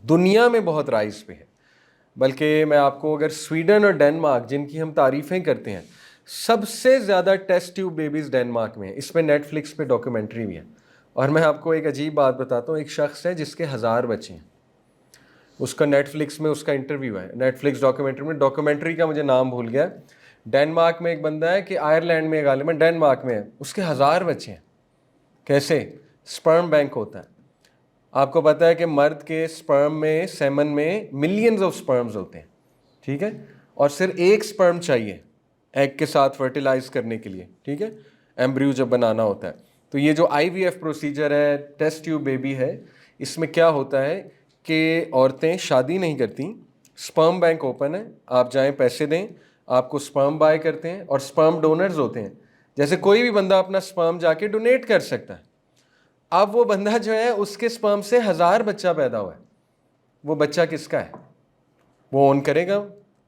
دنیا میں بہت رائز پہ ہے. بلکہ میں آپ کو اگر سویڈن اور ڈینمارک جن کی ہم تعریفیں کرتے ہیں, سب سے زیادہ ٹیسٹ ٹیوب بیبیز ڈینمارک میں ہیں. اس پہ نیٹ فلکس پہ ڈاکیومنٹری بھی ہے. اور میں آپ کو ایک عجیب بات بتاتا ہوں, ایک شخص ہے جس کے 1000 بچے ہیں, اس کا نیٹ فلکس میں اس کا انٹرویو ہے, نیٹ فلکس ڈاکیومنٹری میں. ڈاکیومنٹری کا مجھے نام بھول گیا. ڈینمارک میں ایک بندہ ہے کہ آئرلینڈ میں غالباً ڈینمارک میں ہے, اس کے 1000 بچے ہیں. کیسے؟ سپرم بینک ہوتا ہے. آپ کو پتہ ہے کہ مرد کے سپرم میں, سیمن میں ملینز آف سپرمز ہوتے ہیں. ٹھیک ہے, اور صرف ایک سپرم چاہیے ایگ کے ساتھ فرٹیلائز کرنے کے لیے. ٹھیک ہے, ایمبریو جب بنانا ہوتا ہے. تو یہ جو IVF پروسیجر ہے, ٹیسٹ ٹیوب بیبی ہے, اس میں کیا ہوتا ہے کہ عورتیں شادی نہیں کرتی, سپرم بینک اوپن ہے, آپ جائیں پیسے دیں, آپ کو سپرم بائی کرتے ہیں, اور سپرم ڈونرز ہوتے ہیں. جیسے کوئی بھی بندہ اپنا سپرم جا کے ڈونیٹ کر سکتا ہے. اب وہ بندہ جو ہے اس کے سپرم سے 1000 بچہ پیدا ہوا ہے. وہ بچہ کس کا ہے؟ وہ اون کرے گا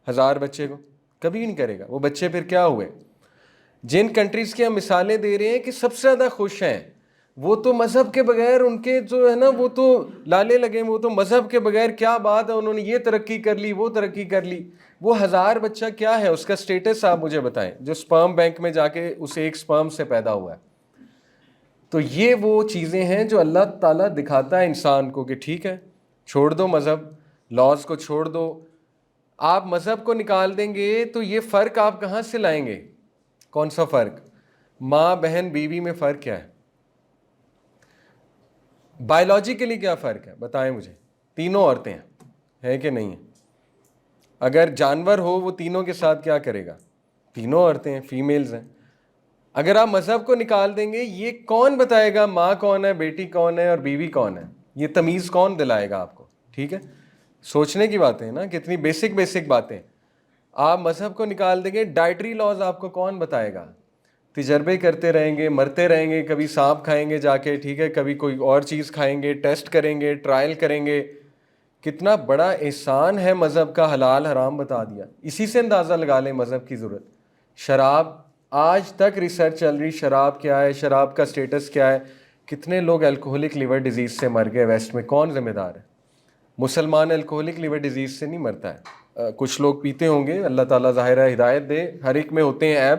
1000 بچے کو؟ کبھی نہیں کرے گا. وہ بچے پھر کیا ہوئے؟ جن کنٹریز کی ہم مثالیں دے رہے ہیں کہ سب سے زیادہ خوش ہیں, وہ تو مذہب کے بغیر, ان کے جو ہے نا وہ تو لالے لگے, وہ تو مذہب کے بغیر کیا بات ہے, انہوں نے یہ ترقی کر لی, وہ ترقی کر لی. وہ 1000 بچہ کیا ہے, اس کا سٹیٹس آپ مجھے بتائیں, جو سپرم بینک میں جا کے اس ایک سپرم سے پیدا ہوا ہے. تو یہ وہ چیزیں ہیں جو اللہ تعالیٰ دکھاتا ہے انسان کو کہ ٹھیک ہے, چھوڑ دو مذہب, لاز کو چھوڑ دو. آپ مذہب کو نکال دیں گے تو یہ فرق آپ کہاں سے لائیں گے؟ کون سا فرق؟ ماں بہن بیوی میں فرق کیا ہے؟ بائیولوجیکلی کیا فرق ہے بتائیں مجھے. تینوں عورتیں ہیں, ہے کہ نہیں ہیں؟ اگر جانور ہو وہ تینوں کے ساتھ کیا کرے گا؟ تینوں عورتیں ہیں, فیمیلز ہیں. اگر آپ مذہب کو نکال دیں گے, یہ کون بتائے گا ماں کون ہے, بیٹی کون ہے اور بیوی کون ہے؟ یہ تمیز کون دلائے گا آپ کو؟ ٹھیک ہے, سوچنے کی باتیں نا, کتنی بیسک باتیں. آپ مذہب کو نکال دیں گے, ڈائٹری لاز آپ کو کون بتائے گا؟ تجربے کرتے رہیں گے, مرتے رہیں گے, کبھی سانپ کھائیں گے جا کے, ٹھیک ہے, کبھی کوئی اور چیز کھائیں گے, ٹیسٹ کریں گے, ٹرائل کریں گے. کتنا بڑا احسان ہے مذہب کا, حلال حرام بتا دیا. اسی سے اندازہ لگا لیں مذہب کی ضرورت. شراب, آج تک ریسرچ چل رہی, شراب کیا ہے, شراب کا سٹیٹس کیا ہے. کتنے لوگ الکوہولک لیور ڈیزیز سے مر گئے ویسٹ میں, کون ذمہ دار ہے؟ مسلمان الکوہولک لیور ڈیزیز سے نہیں مرتا ہے. کچھ لوگ پیتے ہوں گے, اللہ تعالیٰ ظاہر ہے ہدایت دے, ہر ایک میں ہوتے ہیں عیب,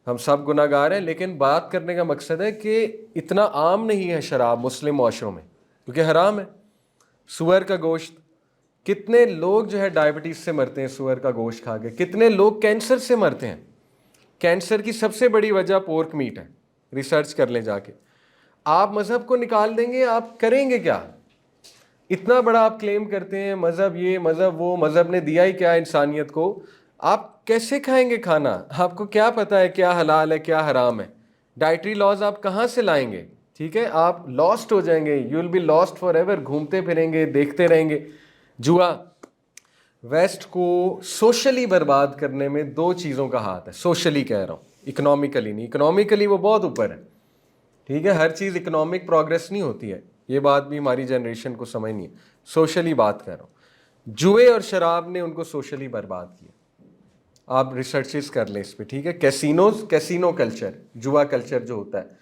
ہم سب گناہ گار ہیں. لیکن بات کرنے کا مقصد ہے کہ اتنا عام نہیں ہے شراب مسلم معاشروں میں, کیونکہ حرام ہے. سور کا گوشت, کتنے لوگ جو ہے ڈائبٹیز سے مرتے ہیں سور کا گوشت کھا کے, کتنے لوگ کینسر سے مرتے ہیں. کینسر کی سب سے بڑی وجہ پورک میٹ ہے, ریسرچ کر لیں جا کے. آپ مذہب کو نکال دیں گے, آپ کریں گے کیا؟ اتنا بڑا آپ کلیم کرتے ہیں مذہب یہ مذہب وہ, مذہب نے دیا ہی کیا انسانیت کو, آپ کیسے کھائیں گے کھانا؟ آپ کو کیا پتہ ہے کیا حلال ہے کیا حرام ہے؟ ڈائٹری لاز آپ کہاں سے لائیں گے؟ ٹھیک ہے, آپ لاسٹ ہو جائیں گے, you will be lost forever. گھومتے پھریں گے, دیکھتے رہیں گے. جوا, ویسٹ کو سوشلی برباد کرنے میں 2 چیزوں کا ہاتھ ہے. سوشلی کہہ رہا ہوں, اکنامکلی نہیں. اکنامکلی وہ بہت اوپر ہے, ٹھیک ہے, ہر چیز اکنامک پروگریس نہیں ہوتی ہے, یہ بات بھی ہماری جنریشن کو سمجھ نہیں ہے. سوشلی بات کر رہا ہوں. جوئے اور شراب نے ان کو سوشلی برباد کیا. آپ ریسرچز کر لیں اس پہ, ٹھیک ہے. کیسینو کلچر, جوا کلچر جو ہوتا ہے,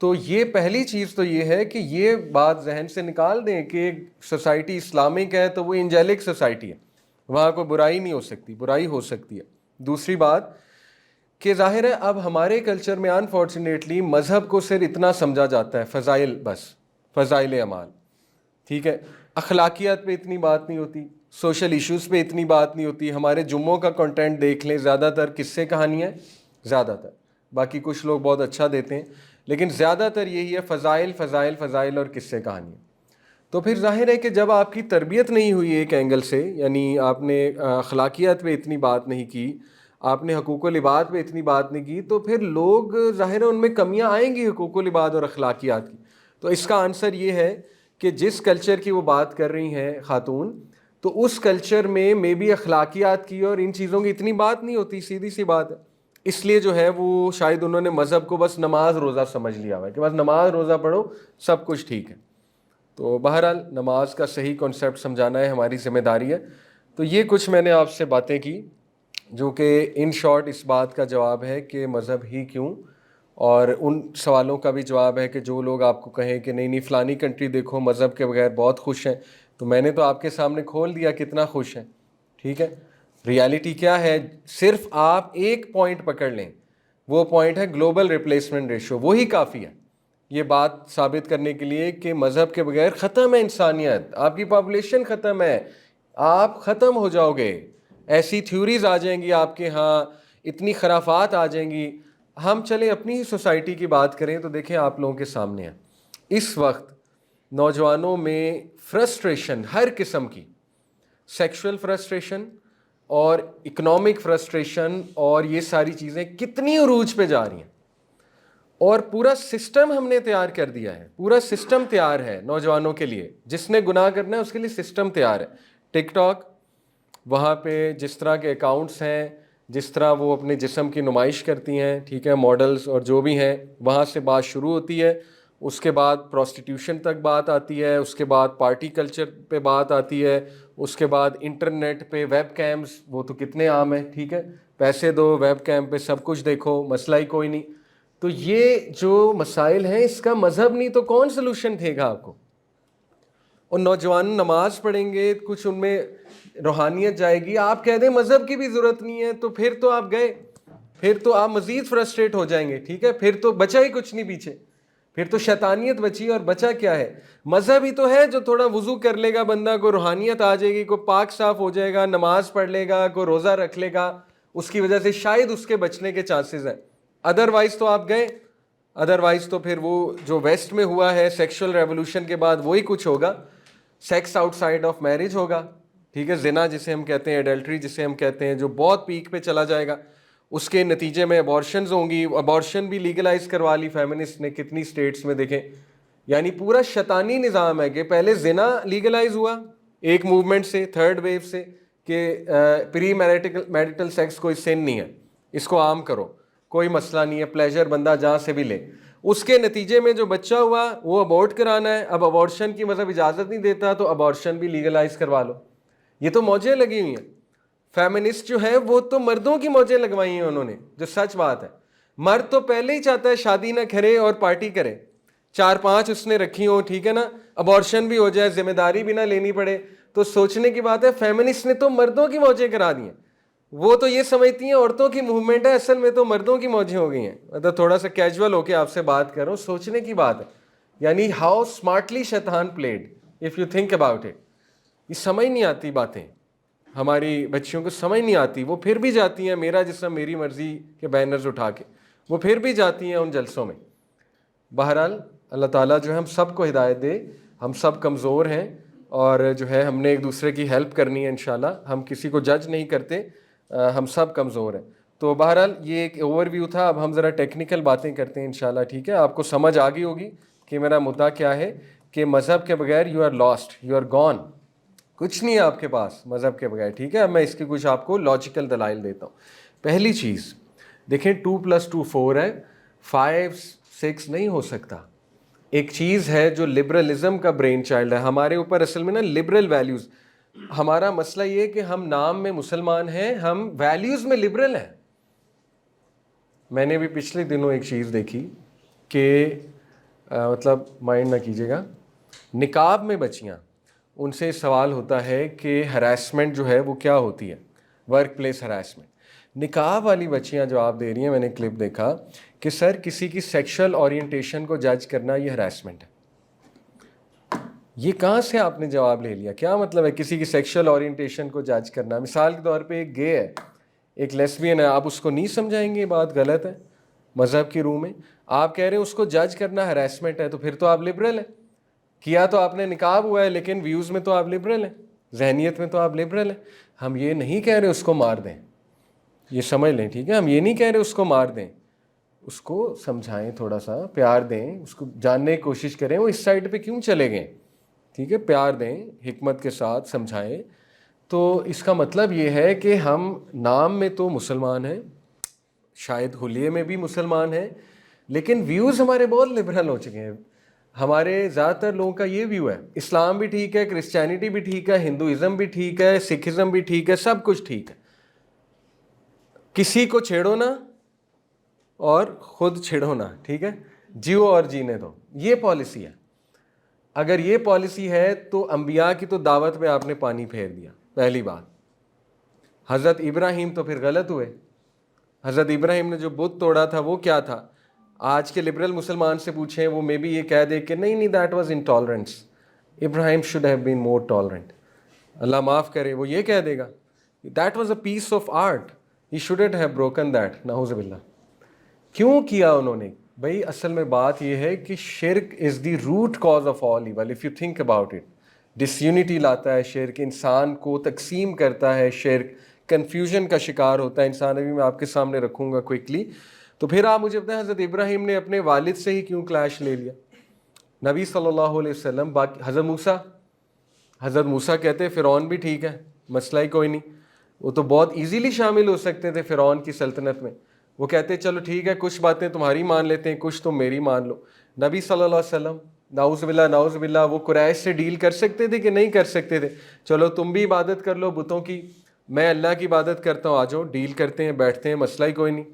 تو یہ پہلی چیز تو یہ ہے کہ یہ بات ذہن سے نکال دیں کہ سوسائٹی اسلامک ہے تو وہ انجیلک سوسائٹی ہے, وہاں کوئی برائی نہیں ہو سکتی, برائی ہو سکتی ہے. دوسری بات کہ ظاہر ہے اب ہمارے کلچر میں انفارچونیٹلی مذہب کو صرف اتنا سمجھا جاتا ہے فضائل, بس فضائل اعمال, ٹھیک ہے, اخلاقیات پہ اتنی بات نہیں ہوتی, سوشل ایشوز پہ اتنی بات نہیں ہوتی. ہمارے جمعوں کا کنٹینٹ دیکھ لیں, زیادہ تر قصے کہانیاں, زیادہ تر, باقی کچھ لوگ بہت اچھا دیتے ہیں لیکن زیادہ تر یہی ہے فضائل فضائل فضائل اور قصے کہانیاں. تو پھر ظاہر ہے کہ جب آپ کی تربیت نہیں ہوئی ایک اینگل سے, یعنی آپ نے اخلاقیات پہ اتنی بات نہیں کی, آپ نے حقوق و لباد پہ اتنی بات نہیں کی, تو پھر لوگ ظاہر ہے ان میں کمیاں آئیں گی حقوق و لباد اور اخلاقیات کی. تو اس کا آنسر یہ ہے کہ جس کلچر کی وہ بات کر رہی ہیں خاتون, تو اس کلچر میں بھی اخلاقیات کی اور ان چیزوں کی اتنی بات نہیں ہوتی, سیدھی سی بات ہے. اس لیے جو ہے وہ شاید انہوں نے مذہب کو بس نماز روزہ سمجھ لیا ہوا ہے کہ بس نماز روزہ پڑھو سب کچھ ٹھیک ہے. تو بہرحال نماز کا صحیح کانسیپٹ سمجھانا ہے ہماری ذمہ داری ہے. تو یہ کچھ میں نے آپ سے باتیں کی جو کہ ان شارٹ اس بات کا جواب ہے کہ مذہب ہی کیوں, اور ان سوالوں کا بھی جواب ہے کہ جو لوگ آپ کو کہیں کہ نہیں فلانی کنٹری دیکھو مذہب کے بغیر بہت خوش ہیں, تو میں نے تو آپ کے سامنے کھول دیا کتنا خوش ہیں, ٹھیک ہے. ریالٹی کیا ہے, صرف آپ ایک پوائنٹ پکڑ لیں, وہ پوائنٹ ہے گلوبل ریپلیسمنٹ ریشو, وہی کافی ہے یہ بات ثابت کرنے کے لیے کہ مذہب کے بغیر ختم ہے انسانیت, آپ کی پاپولیشن ختم ہے, آپ ختم ہو جاؤ گے. ایسی تھیوریز آ جائیں گی آپ کے ہاں, اتنی خرافات آ جائیں گی. ہم چلیں اپنی ہی سوسائٹی کی بات کریں تو دیکھیں آپ لوگوں کے سامنے ہے اس وقت نوجوانوں میں فرسٹریشن ہر قسم کی, سیکشول فرسٹریشن اور اکنامک فرسٹریشن, اور یہ ساری چیزیں کتنی عروج پہ جا رہی ہیں. اور پورا سسٹم ہم نے تیار کر دیا ہے, پورا سسٹم تیار ہے نوجوانوں کے لیے, جس نے گناہ کرنا ہے اس کے لیے سسٹم تیار ہے. ٹک ٹاک, وہاں پہ جس طرح کے اکاؤنٹس ہیں, جس طرح وہ اپنے جسم کی نمائش کرتی ہیں, ٹھیک ہے, ماڈلز اور جو بھی ہیں, وہاں سے بات شروع ہوتی ہے. اس کے بعد پروسٹیٹیوشن تک بات آتی ہے, اس کے بعد پارٹی کلچر پہ بات آتی ہے, اس کے بعد انٹرنیٹ پہ ویب کیمز, وہ تو کتنے عام ہیں, ٹھیک ہے, پیسے دو ویب کیم پہ سب کچھ دیکھو, مسئلہ ہی کوئی نہیں. تو یہ جو مسائل ہیں اس کا مذہب نہیں تو کون سلوشن دے گا آپ کو. اور نوجوان نماز پڑھیں گے, کچھ ان میں روحانیت جائے گی, آپ کہہ دیں مذہب کی بھی ضرورت نہیں ہے, تو پھر تو آپ گئے, پھر تو آپ مزید فرسٹریٹ ہو جائیں گے, ٹھیک ہے, پھر تو بچا ہی کچھ نہیں پیچھے, پھر تو شیطانیت بچی, اور بچا کیا ہے, مذہب ہی تو ہے جو تھوڑا وضو کر لے گا بندہ, کو روحانیت آ جائے گی, کو پاک صاف ہو جائے گا, نماز پڑھ لے گا, کو روزہ رکھ لے گا, اس کی وجہ سے شاید اس کے بچنے کے چانسز ہیں. ادروائز تو آپ گئے, ادروائز تو پھر وہ جو ویسٹ میں ہوا ہے سیکشل ریولوشن کے بعد وہی کچھ ہوگا, sex outside of marriage ہوگا, ٹھیک ہے, زنا جسے ہم کہتے ہیں, ایڈلٹری جسے ہم کہتے ہیں, جو بہت پیک پہ چلا جائے گا. اس کے نتیجے میں ابارشنز ہوں گی, ابارشن بھی لیگلائز کروا لی فیمنسٹ نے کتنی سٹیٹس میں, دیکھیں. یعنی پورا شیطانی نظام ہے کہ پہلے زنا لیگلائز ہوا ایک موومنٹ سے, تھرڈ ویو سے, کہ پری میریٹل سیکس کوئی سن نہیں ہے, اس کو عام کرو, کوئی مسئلہ نہیں ہے, پلیجر بندہ جہاں سے بھی لے. اس کے نتیجے میں جو بچہ ہوا وہ ابورٹ کرانا ہے, اب ابارشن کی مذہب اجازت نہیں دیتا تو ابارشن بھی لیگلائز کروا لو. یہ تو موجیں لگی ہوئی ہیں. فیمنسٹ جو ہے وہ تو مردوں کی موجیں لگوائی ہیں انہوں نے, جو سچ بات ہے. مرد تو پہلے ہی چاہتا ہے شادی نہ کرے اور پارٹی کرے, 4-5 اس نے رکھی ہوں, ٹھیک ہے نا, ابارشن بھی ہو جائے, ذمہ داری بھی نہ لینی پڑے. تو سوچنے کی بات ہے, فیمنسٹ نے تو مردوں کی موجیں کرا دی ہیں. وہ تو یہ سمجھتی ہیں عورتوں کی موومنٹ ہے, اصل میں تو مردوں کی موجیں ہو گئی ہیں. مطلب تھوڑا سا کیجول ہو کے آپ سے بات کر رہا ہوں, سوچنے کی بات ہے. یعنی ہاؤ اسمارٹلی شیطان played if you think about it. یہ سمجھ نہیں آتی باتیں, ہماری بچیوں کو سمجھ نہیں آتی, وہ پھر بھی جاتی ہیں میرا جسم میری مرضی کے بینرز اٹھا کے, وہ پھر بھی جاتی ہیں ان جلسوں میں. بہرحال اللہ تعالیٰ جو ہے ہم سب کو ہدایت دے, ہم سب کمزور ہیں, اور جو ہے ہم نے ایک دوسرے کی ہیلپ کرنی ہے انشاءاللہ. ہم کسی کو جج نہیں کرتے, ہم سب کمزور ہیں. تو بہرحال یہ ایک اوور ویو تھا, اب ہم ذرا ٹیکنیکل باتیں کرتے ہیں انشاءاللہ, ٹھیک ہے. آپ کو سمجھ آ گئی ہوگی کہ میرا مدعا کیا ہے, کہ مذہب کے بغیر you are lost, you are gone, کچھ نہیں ہے آپ کے پاس مذہب کے بغیر, ٹھیک ہے. اب میں اس کی کچھ آپ کو لاجیکل دلائل دیتا ہوں. پہلی چیز دیکھیں, 2+2 4 ہے, 5 6 نہیں ہو سکتا. ایک چیز ہے جو لبرلزم کا برین چائلڈ ہے ہمارے اوپر, اصل میں نا لبرل ویلیوز. ہمارا مسئلہ یہ کہ ہم نام میں مسلمان ہیں, ہم ویلیوز میں لبرل ہیں. میں نے بھی پچھلے دنوں ایک چیز دیکھی کہ مطلب مائنڈ نہ کیجیے گا. نقاب میں بچیاں, ان سے سوال ہوتا ہے کہ ہراسمنٹ جو ہے وہ کیا ہوتی ہے, ورک پلیس ہراسمنٹ. نقاب والی بچیاں جو آپ دے رہی ہیں, میں نے کلپ دیکھا کہ سر کسی کی سیکشل اورینٹیشن کو جج کرنا یہ ہراسمنٹ ہے. یہ کہاں سے آپ نے جواب لے لیا؟ کیا مطلب ہے کسی کی سیکشل اورینٹیشن کو جج کرنا؟ مثال کے طور پہ ایک گے ہے, ایک لیسبین ہے, آپ اس کو نہیں سمجھائیں گے یہ بات غلط ہے مذہب کی روح میں؟ آپ کہہ رہے ہیں اس کو جج کرنا ہراسمنٹ ہے, تو پھر تو آپ لبرل ہیں. کیا تو آپ نے نقاب ہوا ہے, لیکن ویوز میں تو آپ لبرل ہیں, ذہنیت میں تو آپ لبرل ہیں. ہم یہ نہیں کہہ رہے اس کو مار دیں, یہ سمجھ لیں, ٹھیک ہے؟ ہم یہ نہیں کہہ رہے اس کو مار دیں, اس کو سمجھائیں, تھوڑا سا پیار دیں, اس کو جاننے کی کوشش کریں وہ اس سائڈ پہ کیوں چلے گئے, ٹھیک ہے؟ پیار دیں, حکمت کے ساتھ سمجھائیں. تو اس کا مطلب یہ ہے کہ ہم نام میں تو مسلمان ہیں, شاید حلیے میں بھی مسلمان ہیں, لیکن ویوز ہمارے بہت لبرل ہو چکے ہیں. ہمارے زیادہ تر لوگوں کا یہ ویو ہے, اسلام بھی ٹھیک ہے, کرسچینٹی بھی ٹھیک ہے, ہندوازم بھی ٹھیک ہے, سکھزم بھی ٹھیک ہے, سب کچھ ٹھیک ہے, کسی کو چھیڑو نا اور خود چھیڑو نا, ٹھیک ہے؟ جیو اور جینے دو, یہ پالیسی ہے. اگر یہ پالیسی ہے تو انبیاء کی تو دعوت پہ آپ نے پانی پھیر دیا, پہلی بات. حضرت ابراہیم تو پھر غلط ہوئے. حضرت ابراہیم نے جو بت توڑا تھا وہ کیا تھا؟ آج کے لبرل مسلمان سے پوچھیں, وہ مے بی یہ کہہ دے کہ نہیں that was intolerance, Ibrahim should have been more tolerant, اللہ معاف کرے, وہ یہ کہہ دے گا that was a piece of art, he shouldn't have broken that, نعوذ باللہ. کیوں کیا انہوں نے؟ بھائی اصل میں بات یہ ہے کہ شرک is the root cause of all evil, if you think about it. Disunity لاتا ہے شرک, انسان کو تقسیم کرتا ہے شرک, کنفیوژن کا شکار ہوتا ہے انسان. ابھی میں آپ کے سامنے رکھوں گا کوئکلی. تو پھر آپ مجھے بتائیں حضرت ابراہیم نے اپنے والد سے ہی کیوں کلیش لے لیا؟ نبی صلی اللہ علیہ وسلم, باقی حضرت موسیٰ کہتے ہیں فرعون بھی ٹھیک ہے, مسئلہ ہی کوئی نہیں, وہ تو بہت ایزیلی شامل ہو سکتے تھے فرعون کی سلطنت میں. وہ کہتے چلو ٹھیک ہے, کچھ باتیں تمہاری مان لیتے ہیں, کچھ تم میری مان لو. نبی صلی اللہ علیہ وسلم نعوذ باللہ وہ قریش سے ڈیل کر سکتے تھے کہ نہیں کر سکتے تھے؟ چلو تم بھی عبادت کر لو بتوں کی, میں اللہ کی عبادت کرتا ہوں, آ جاؤ ڈیل کرتے ہیں, بیٹھتے ہیں, مسئلہ ہی کوئی نہیں.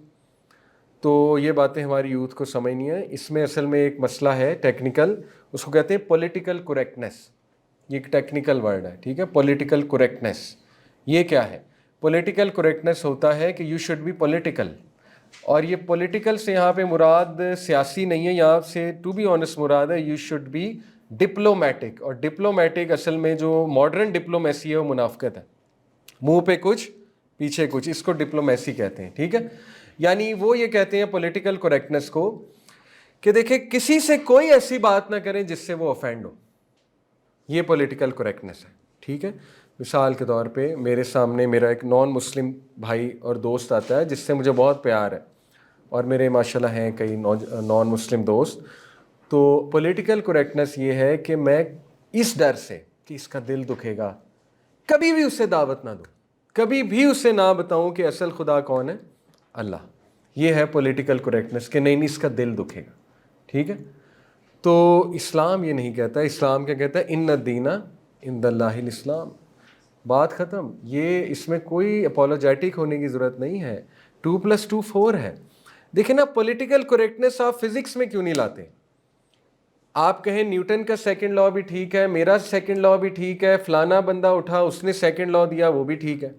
تو یہ باتیں ہماری یوتھ کو سمجھ نہیں ہے. اس میں اصل میں ایک مسئلہ ہے ٹیکنیکل, اس کو کہتے ہیں پولیٹیکل کریکٹنیس. یہ ایک ٹیکنیکل ورڈ ہے, ٹھیک ہے؟ پولیٹیکل کریکٹنیس یہ کیا ہے؟ پولیٹیکل کریکٹنیس ہوتا ہے کہ یو شوڈ بی پولیٹیکل, اور یہ پولیٹیکل سے یہاں پہ مراد سیاسی نہیں ہے, یہاں سے ٹو بی آنیسٹ مراد ہے یو شوڈ بی ڈپلومیٹک. اور ڈپلومیٹک اصل میں جو ماڈرن ڈپلومیسی ہے وہ منافقت ہے, منہ پہ کچھ پیچھے کچھ, اس کو ڈپلومیسی کہتے ہیں, ٹھیک ہے؟ یعنی وہ یہ کہتے ہیں پولیٹیکل کریکٹنیس کو کہ دیکھیں کسی سے کوئی ایسی بات نہ کریں جس سے وہ افینڈ ہو, یہ پولیٹیکل کریکٹنیس ہے, ٹھیک ہے؟ مثال کے طور پہ میرے سامنے میرا ایک نان مسلم بھائی اور دوست آتا ہے جس سے مجھے بہت پیار ہے, اور میرے ماشاءاللہ ہیں کئی نان مسلم دوست. تو پولیٹیکل کریکٹنیس یہ ہے کہ میں اس ڈر سے کہ اس کا دل دکھے گا کبھی بھی اسے دعوت نہ دوں, کبھی بھی اسے نہ بتاؤں کہ اصل خدا کون ہے, اللہ. یہ ہے پولیٹیکل کریکٹنیس کہ نہیں اس کا دل دکھے گا, ٹھیک ہے؟ تو اسلام یہ نہیں کہتا. اسلام کیا کہتا ہے؟ ان الدین عند اللہ الاسلام, بات ختم. یہ اس میں کوئی اپولوجیٹک ہونے کی ضرورت نہیں ہے. 2+2 4 ہے. دیکھیں نا, پولیٹیکل کریکٹنیس آپ فزکس میں کیوں نہیں لاتے؟ آپ کہیں نیوٹن کا سیکنڈ لا بھی ٹھیک ہے, میرا سیکنڈ لا بھی ٹھیک ہے, فلانا بندہ اٹھا اس نے سیکنڈ لا دیا وہ بھی ٹھیک ہے,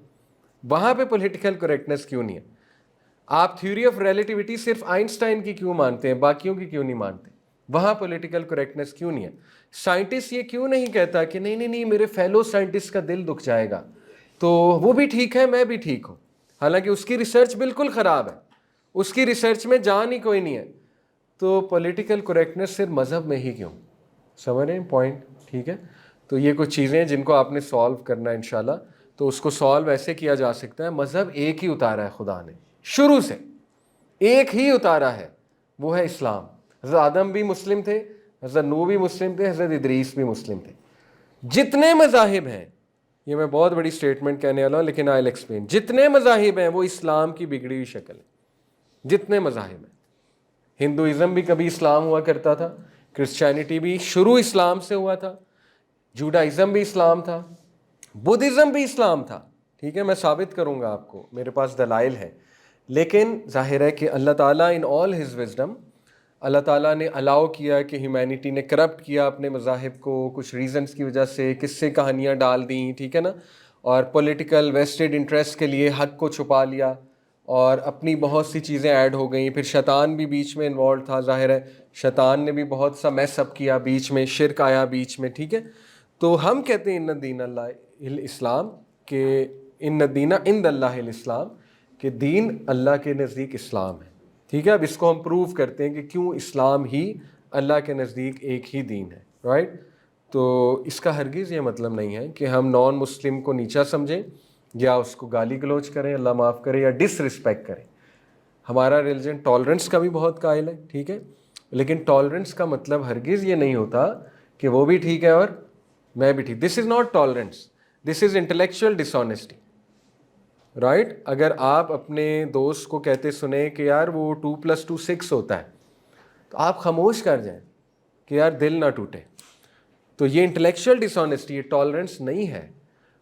وہاں پہ پولیٹیکل کریکٹنیس کیوں نہیں ہے؟ آپ تھیوری آف ریلیٹیوٹی صرف آئنسٹائن کی کیوں مانتے ہیں, باقیوں کی کیوں نہیں مانتے؟ وہاں پولیٹیکل کریکٹنیس کیوں نہیں ہے؟ سائنٹسٹ یہ کیوں نہیں کہتا کہ نہیں میرے فیلو سائنٹسٹ کا دل دکھ جائے گا تو وہ بھی ٹھیک ہے میں بھی ٹھیک ہوں, حالانکہ اس کی ریسرچ بالکل خراب ہے, اس کی ریسرچ میں جان ہی کوئی نہیں ہے. تو پولیٹیکل کریکٹنیس صرف مذہب میں ہی کیوں؟ سمجھ رہے ہیں پوائنٹ, ٹھیک ہے؟ تو یہ کچھ چیزیں ہیں جن کو آپ نے سالو کرنا ہے انشاءاللہ. تو اس کو سالو ایسے کیا جا سکتا ہے, مذہب ایک ہی اتارا ہے خدا نے, شروع سے ایک ہی اتارا ہے, وہ ہے اسلام. حضرت آدم بھی مسلم تھے, حضرت نوح بھی مسلم تھے, حضرت ادریس بھی مسلم تھے. جتنے مذاہب ہیں, یہ میں بہت بڑی سٹیٹمنٹ کہنے والا ہوں لیکن آئی ول ایکسپلین, جتنے مذاہب ہیں وہ اسلام کی بگڑی ہوئی شکل ہے. جتنے مذاہب ہیں, ہندوازم بھی کبھی اسلام ہوا کرتا تھا, کرسچینٹی بھی شروع اسلام سے ہوا تھا, جوڈائزم بھی اسلام تھا, بدھزم بھی اسلام تھا, ٹھیک ہے؟ میں ثابت کروں گا آپ کو, میرے پاس دلائل ہے. لیکن ظاہر ہے کہ اللہ تعالیٰ ان آل ہز وزڈم اللہ تعالیٰ نے الاؤ کیا کہ ہیومینٹی نے کرپٹ کیا اپنے مذاہب کو کچھ ریزنز کی وجہ سے، قصے کہانیاں ڈال دیں، ٹھیک ہے نا، اور پولیٹیکل ویسٹڈ انٹرسٹ کے لیے حق کو چھپا لیا اور اپنی بہت سی چیزیں ایڈ ہو گئیں. پھر شیطان بھی بیچ میں انوالو تھا، ظاہر ہے شیطان نے بھی بہت سا میس اپ کیا بیچ میں، شرک آیا بیچ میں، ٹھیک ہے. تو ہم کہتے ہیں ان الدین اللہ الاسلام، کہ ان الدین عند اللہ الاسلام، کہ دین اللہ کے نزدیک اسلام ہے، ٹھیک ہے. اب اس کو ہم پروو کرتے ہیں کہ کیوں اسلام ہی اللہ کے نزدیک ایک ہی دین ہے، رائٹ. تو اس کا ہرگز یہ مطلب نہیں ہے کہ ہم نان مسلم کو نیچا سمجھیں یا اس کو گالی گلوچ کریں، اللہ معاف کرے، یا ڈس رسپیکٹ کریں. ہمارا ریلیجن ٹالرنس کا بھی بہت قائل ہے، ٹھیک ہے، لیکن ٹالرنس کا مطلب ہرگز یہ نہیں ہوتا کہ وہ بھی ٹھیک ہے اور میں بھی ٹھیک. This is not tolerance, this is intellectual dishonesty, right. اگر آپ اپنے دوست کو کہتے سنیں کہ یار وہ 2+2 6 ہوتا ہے، تو آپ خاموش کر جائیں کہ یار دل نہ ٹوٹے. تو یہ انٹلیکچوئل ڈس آنیسٹی، یہ ٹالرنس نہیں ہے.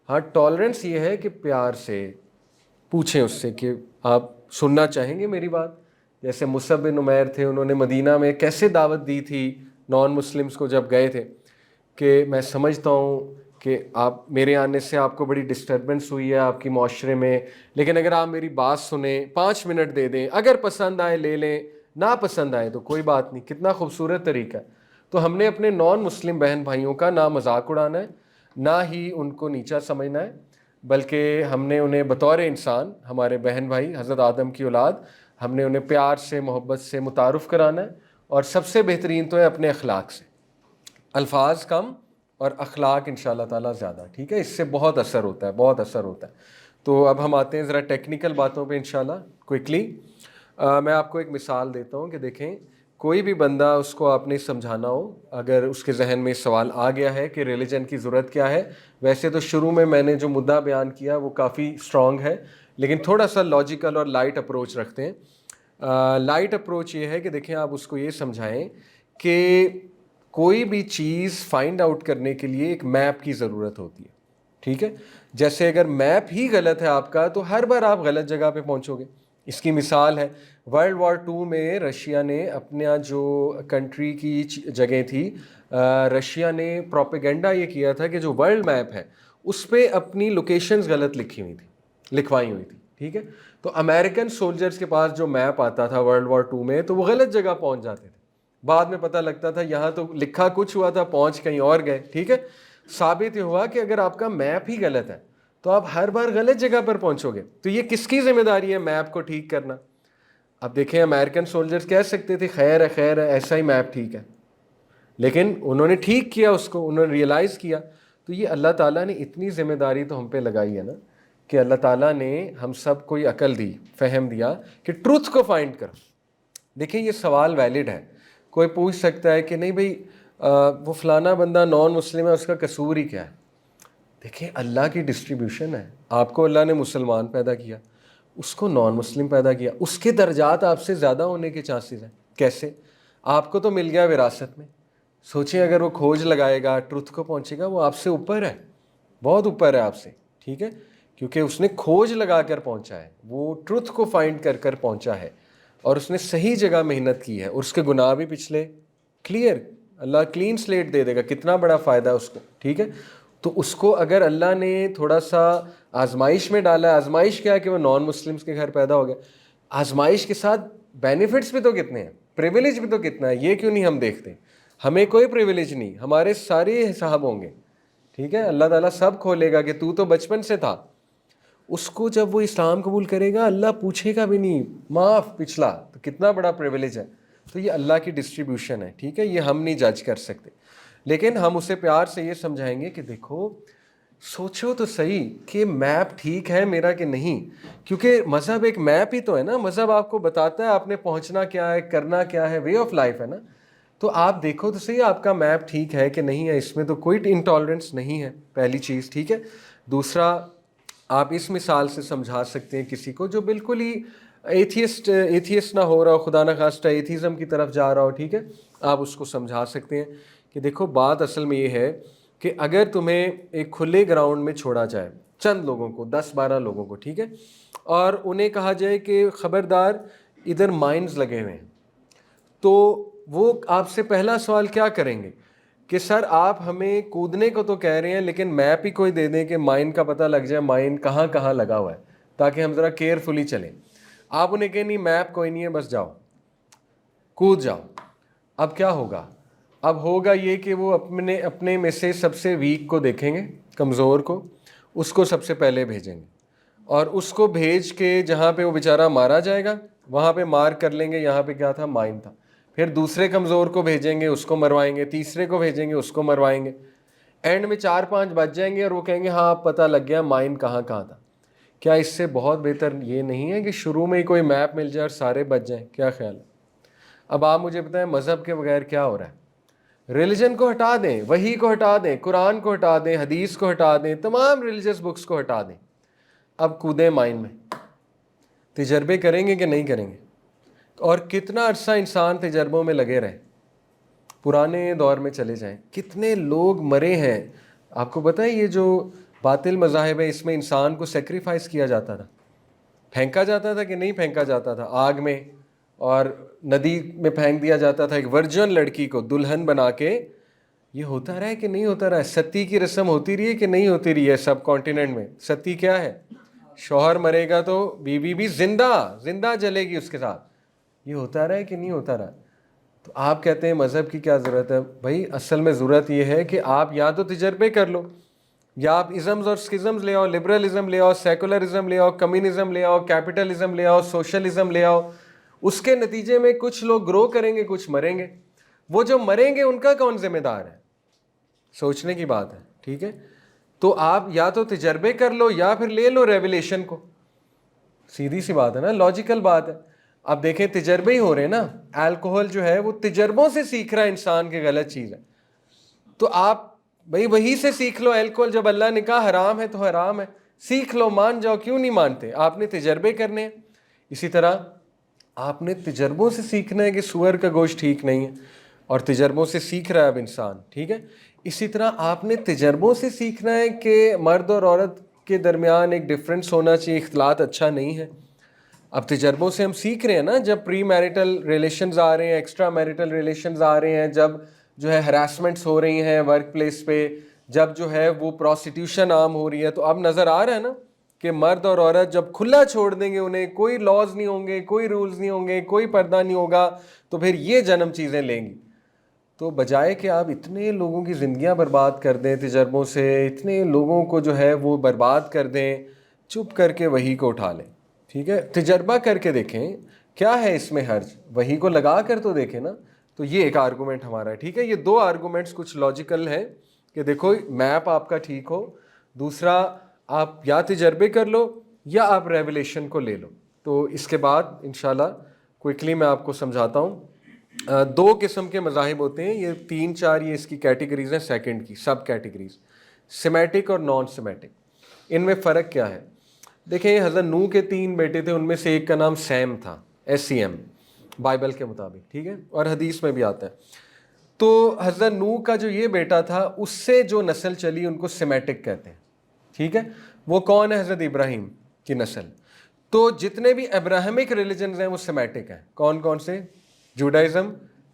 ہاں ٹالرنس یہ ہے کہ پیار سے پوچھیں اس سے کہ آپ سننا چاہیں گے میری بات. جیسے مصعب بن عمیر تھے، انہوں نے مدینہ میں کیسے دعوت دی تھی نان مسلمس کو جب گئے تھے، کہ میں سمجھتا ہوں کہ آپ میرے آنے سے آپ کو بڑی ڈسٹربنس ہوئی ہے آپ کی معاشرے میں، لیکن اگر آپ میری بات سنیں، 5 منٹ دے دیں، اگر پسند آئے لے لیں، نہ پسند آئے تو کوئی بات نہیں. کتنا خوبصورت طریقہ ہے. تو ہم نے اپنے نان مسلم بہن بھائیوں کا نہ مذاق اڑانا ہے، نہ ہی ان کو نیچا سمجھنا ہے، بلکہ ہم نے انہیں بطور انسان، ہمارے بہن بھائی حضرت آدم کی اولاد، ہم نے انہیں پیار سے محبت سے متعارف کرانا ہے. اور سب سے بہترین تو ہے اپنے اخلاق سے، الفاظ کم اور اخلاق انشاءاللہ تعالیٰ زیادہ، ٹھیک ہے. اس سے بہت اثر ہوتا ہے، بہت اثر ہوتا ہے. تو اب ہم آتے ہیں ذرا ٹیکنیکل باتوں پہ انشاءاللہ کوئکلی. میں آپ کو ایک مثال دیتا ہوں کہ دیکھیں کوئی بھی بندہ، اس کو آپ نے سمجھانا ہو، اگر اس کے ذہن میں سوال آ گیا ہے کہ ریلیجن کی ضرورت کیا ہے. ویسے تو شروع میں نے جو مدعا بیان کیا وہ کافی اسٹرانگ ہے، لیکن تھوڑا سا لاجیکل اور لائٹ اپروچ رکھتے ہیں. لائٹ اپروچ یہ ہے کہ دیکھیں آپ اس کو یہ سمجھائیں کہ کوئی بھی چیز فائنڈ آؤٹ کرنے کے لیے ایک میپ کی ضرورت ہوتی ہے، ٹھیک ہے. جیسے اگر میپ ہی غلط ہے آپ کا تو ہر بار آپ غلط جگہ پہ پہنچو گے. اس کی مثال ہے ورلڈ وار 2 میں رشیا نے اپنا جو کنٹری کی جگہ تھی، رشیا نے پروپیگنڈا یہ کیا تھا کہ جو ورلڈ میپ ہے اس پہ اپنی لوکیشنز غلط لکھوائی ہوئی تھی، ٹھیک ہے. تو امریکن سولجرز کے پاس جو میپ آتا تھا ورلڈ وار 2 میں، تو وہ غلط جگہ پہنچ جاتے تھے. بعد میں پتہ لگتا تھا یہاں تو لکھا کچھ ہوا تھا، پہنچ کہیں اور گئے، ٹھیک ہے. ثابت یہ ہوا کہ اگر آپ کا میپ ہی غلط ہے تو آپ ہر بار غلط جگہ پر پہنچو گے. تو یہ کس کی ذمہ داری ہے میپ کو ٹھیک کرنا؟ اب دیکھیں امریکن سولجرز کہہ سکتے تھے خیر ہے ایسا ہی میپ ٹھیک ہے، لیکن انہوں نے ٹھیک کیا اس کو، انہوں نے ریئلائز کیا. تو یہ اللہ تعالیٰ نے اتنی ذمہ داری تو ہم پہ لگائی ہے نا، کہ اللہ تعالیٰ نے ہم سب کو یہ عقل دی، فہم دیا کہ ٹروتھ کو فائنڈ کرو. دیکھیں یہ سوال ویلڈ ہے. کوئی پوچھ سکتا ہے کہ نہیں بھائی وہ فلانا بندہ نان مسلم ہے، اس کا قصور ہی کیا ہے؟ دیکھیں اللہ کی ڈسٹریبیوشن ہے. آپ کو اللہ نے مسلمان پیدا کیا، اس کو نان مسلم پیدا کیا، اس کے درجات آپ سے زیادہ ہونے کے چانسز ہیں. کیسے؟ آپ کو تو مل گیا وراثت میں. سوچیں اگر وہ کھوج لگائے گا، ٹروتھ کو پہنچے گا، وہ آپ سے اوپر ہے، بہت اوپر ہے آپ سے، ٹھیک ہے. کیونکہ اس نے کھوج لگا کر پہنچا ہے، وہ ٹروتھ کو فائنڈ کر پہنچا ہے، اور اس نے صحیح جگہ محنت کی ہے، اور اس کے گناہ بھی پچھلے کلیئر. اللہ کلین سلیٹ دے دے گا، کتنا بڑا فائدہ ہے اس کو، ٹھیک ہے. تو اس کو اگر اللہ نے تھوڑا سا آزمائش میں ڈالا ہے، آزمائش کیا ہے کہ وہ نان مسلمس کے گھر پیدا ہو گیا، آزمائش کے ساتھ بینیفٹس بھی تو کتنے ہیں، پریویلیج بھی تو کتنا ہے. یہ کیوں نہیں ہم دیکھتے؟ ہمیں کوئی پریویلیج نہیں، ہمارے سارے حساب ہوں گے، ٹھیک ہے. اللہ تعالیٰ سب کھولے گا کہ تو بچپن سے تھا. اس کو جب وہ اسلام قبول کرے گا اللہ پوچھے گا بھی نہیں، معاف پچھلا. تو کتنا بڑا پریویلیج ہے. تو یہ اللہ کی ڈسٹریبیوشن ہے، ٹھیک ہے، یہ ہم نہیں جج کر سکتے. لیکن ہم اسے پیار سے یہ سمجھائیں گے کہ دیکھو سوچو تو صحیح کہ میپ ٹھیک ہے میرا کہ نہیں. کیونکہ مذہب ایک میپ ہی تو ہے نا، مذہب آپ کو بتاتا ہے آپ نے پہنچنا کیا ہے، کرنا کیا ہے، وے آف لائف ہے نا. تو آپ دیکھو تو صحیح آپ کا میپ ٹھیک ہے کہ نہیں ہے. اس میں تو کوئی انٹالرنس نہیں ہے، پہلی چیز، ٹھیک ہے. دوسرا، آپ اس مثال سے سمجھا سکتے ہیں کسی کو جو بالکل ہی ایتھیسٹ نہ ہو رہا ہو، خدا نخواستہ ایتھیزم کی طرف جا رہا ہو، ٹھیک ہے. آپ اس کو سمجھا سکتے ہیں کہ دیکھو بات اصل میں یہ ہے کہ اگر تمہیں ایک کھلے گراؤنڈ میں چھوڑا جائے چند لوگوں کو، 10-12 لوگوں کو، ٹھیک ہے، اور انہیں کہا جائے کہ خبردار ادھر مائنز لگے ہوئے ہیں، تو وہ آپ سے پہلا سوال کیا کریں گے کہ سر آپ ہمیں کودنے کو تو کہہ رہے ہیں لیکن میپ ہی کوئی دے دیں کہ مائن کا پتہ لگ جائے مائن کہاں کہاں لگا ہوا ہے تاکہ ہم ذرا کیئرفلی چلیں. آپ انہیں کہیں نہیں میپ کوئی نہیں ہے بس جاؤ کود جاؤ. اب کیا ہوگا؟ اب ہوگا یہ کہ وہ اپنے میں سے سب سے ویک کو دیکھیں گے، کمزور کو، اس کو سب سے پہلے بھیجیں گے اور اس کو بھیج کے جہاں پہ وہ بیچارہ مارا جائے گا وہاں پہ مار کر لیں گے یہاں پہ کیا تھا مائن تھا. پھر دوسرے کمزور کو بھیجیں گے اس کو مروائیں گے، تیسرے کو بھیجیں گے اس کو مروائیں گے. اینڈ میں 4-5 بچ جائیں گے اور وہ کہیں گے ہاں اب پتہ لگ گیا مائن کہاں کہاں تھا. کیا اس سے بہت بہتر یہ نہیں ہے کہ شروع میں ہی کوئی میپ مل جائے اور سارے بچ جائیں؟ کیا خیال ہے؟ اب آپ مجھے بتائیں مذہب کے بغیر کیا ہو رہا ہے؟ ریلیجن کو ہٹا دیں، وحی کو ہٹا دیں، قرآن کو ہٹا دیں، حدیث کو ہٹا دیں، تمام ریلیجس بکس کو ہٹا دیں. اب کودیں مائن میں، تجربے کریں گے کہ نہیں کریں گے؟ اور کتنا عرصہ انسان تجربوں میں لگے رہے. پرانے دور میں چلے جائیں، کتنے لوگ مرے ہیں. آپ کو پتہ ہے یہ جو باطل مذاہب ہے اس میں انسان کو سیکریفائس کیا جاتا تھا، پھینکا جاتا تھا کہ نہیں پھینکا جاتا تھا آگ میں، اور ندی میں پھینک دیا جاتا تھا ایک ورجن لڑکی کو دلہن بنا کے. یہ ہوتا رہا ہے کہ نہیں ہوتا رہا ہے؟ ستی کی رسم ہوتی رہی ہے کہ نہیں ہوتی رہی ہے؟ سب کانٹیننٹ میں ستی کیا ہے؟ شوہر مرے گا تو بیوی بھی زندہ جلے گی اس کے ساتھ. یہ ہوتا رہا ہے کہ نہیں ہوتا رہا؟ تو آپ کہتے ہیں مذہب کی کیا ضرورت ہے؟ بھائی اصل میں ضرورت یہ ہے کہ آپ یا تو تجربے کر لو، یا آپ ازمز اور سکزمز لے آؤ، لبرلزم لے آؤ، سیکولرزم لے آؤ، کمیونزم لے آؤ، کیپٹلزم لے آؤ، سوشلزم لے آؤ. اس کے نتیجے میں کچھ لوگ گرو کریں گے، کچھ مریں گے. وہ جو مریں گے ان کا کون ذمہ دار ہے؟ سوچنے کی بات ہے. ٹھیک ہے، تو آپ یا تو تجربے کر لو یا پھر لے لو ریویلیشن کو. سیدھی سی بات ہے نا، لاجیکل بات ہے. اب دیکھیں تجربے ہی ہو رہے ہیں نا. الکوہل جو ہے وہ تجربوں سے سیکھ رہا ہے انسان کی غلط چیز ہے. تو آپ بھائی وہی سے سیکھ لو الکوہل، جب اللہ نے کہا حرام ہے تو حرام ہے، سیکھ لو، مان جاؤ. کیوں نہیں مانتے؟ آپ نے تجربے کرنے ہیں. اسی طرح آپ نے تجربوں سے سیکھنا ہے کہ سور کا گوشت ٹھیک نہیں ہے، اور تجربوں سے سیکھ رہا ہے اب انسان. ٹھیک ہے، اسی طرح آپ نے تجربوں سے سیکھنا ہے کہ مرد اور عورت کے درمیان ایک ڈفرینس ہونا چاہیے، اختلاط اچھا نہیں ہے. اب تجربوں سے ہم سیکھ رہے ہیں نا، جب پری میرٹل ریلیشنز آ رہے ہیں، ایکسٹرا میرٹل ریلیشنز آ رہے ہیں، جب جو ہے ہراسمنٹس ہو رہی ہیں ورک پلیس پہ، جب جو ہے وہ پروسٹیوشن عام ہو رہی ہے، تو اب نظر آ رہا ہے نا کہ مرد اور عورت جب کھلا چھوڑ دیں گے، انہیں کوئی لاز نہیں ہوں گے، کوئی رولز نہیں ہوں گے، کوئی پردہ نہیں ہوگا، تو پھر یہ جنم چیزیں لیں گی. تو بجائے کہ آپ اتنے لوگوں کی زندگیاں برباد کر دیں تجربوں سے، اتنے لوگوں کو جو ہے وہ برباد کر دیں، چپ کر کے وہی کو اٹھا لیں. ٹھیک ہے، تجربہ کر کے دیکھیں کیا ہے اس میں حرج، وہی کو لگا کر تو دیکھیں نا. تو یہ ایک آرگومنٹ ہمارا ہے. ٹھیک ہے، یہ 2 آرگومنٹس کچھ لاجیکل ہیں کہ دیکھو میپ آپ کا ٹھیک ہو، دوسرا آپ یا تجربے کر لو یا آپ ریولیشن کو لے لو. تو اس کے بعد انشاءاللہ کوئکلی میں آپ کو سمجھاتا ہوں. 2 قسم کے مذاہب ہوتے ہیں، یہ 3-4 یہ اس کی کیٹیگریز ہیں سیکنڈ کی سب کیٹیگریز، سیمیٹک اور نان سیمیٹک. ان میں فرق کیا ہے؟ دیکھیں حضرت نوح کے 3 بیٹے تھے، ان میں سے ایک کا نام سیم تھا، SEM بائبل کے مطابق. ٹھیک ہے، اور حدیث میں بھی آتا ہے. تو حضرت نوح کا جو یہ بیٹا تھا اس سے جو نسل چلی ان کو سیمیٹک کہتے ہیں. ٹھیک ہے، وہ کون ہے؟ حضرت ابراہیم کی نسل. تو جتنے بھی ابراہمک ریلیجنز ہیں وہ سیمیٹک ہیں. کون کون سے؟ جوڈائزم،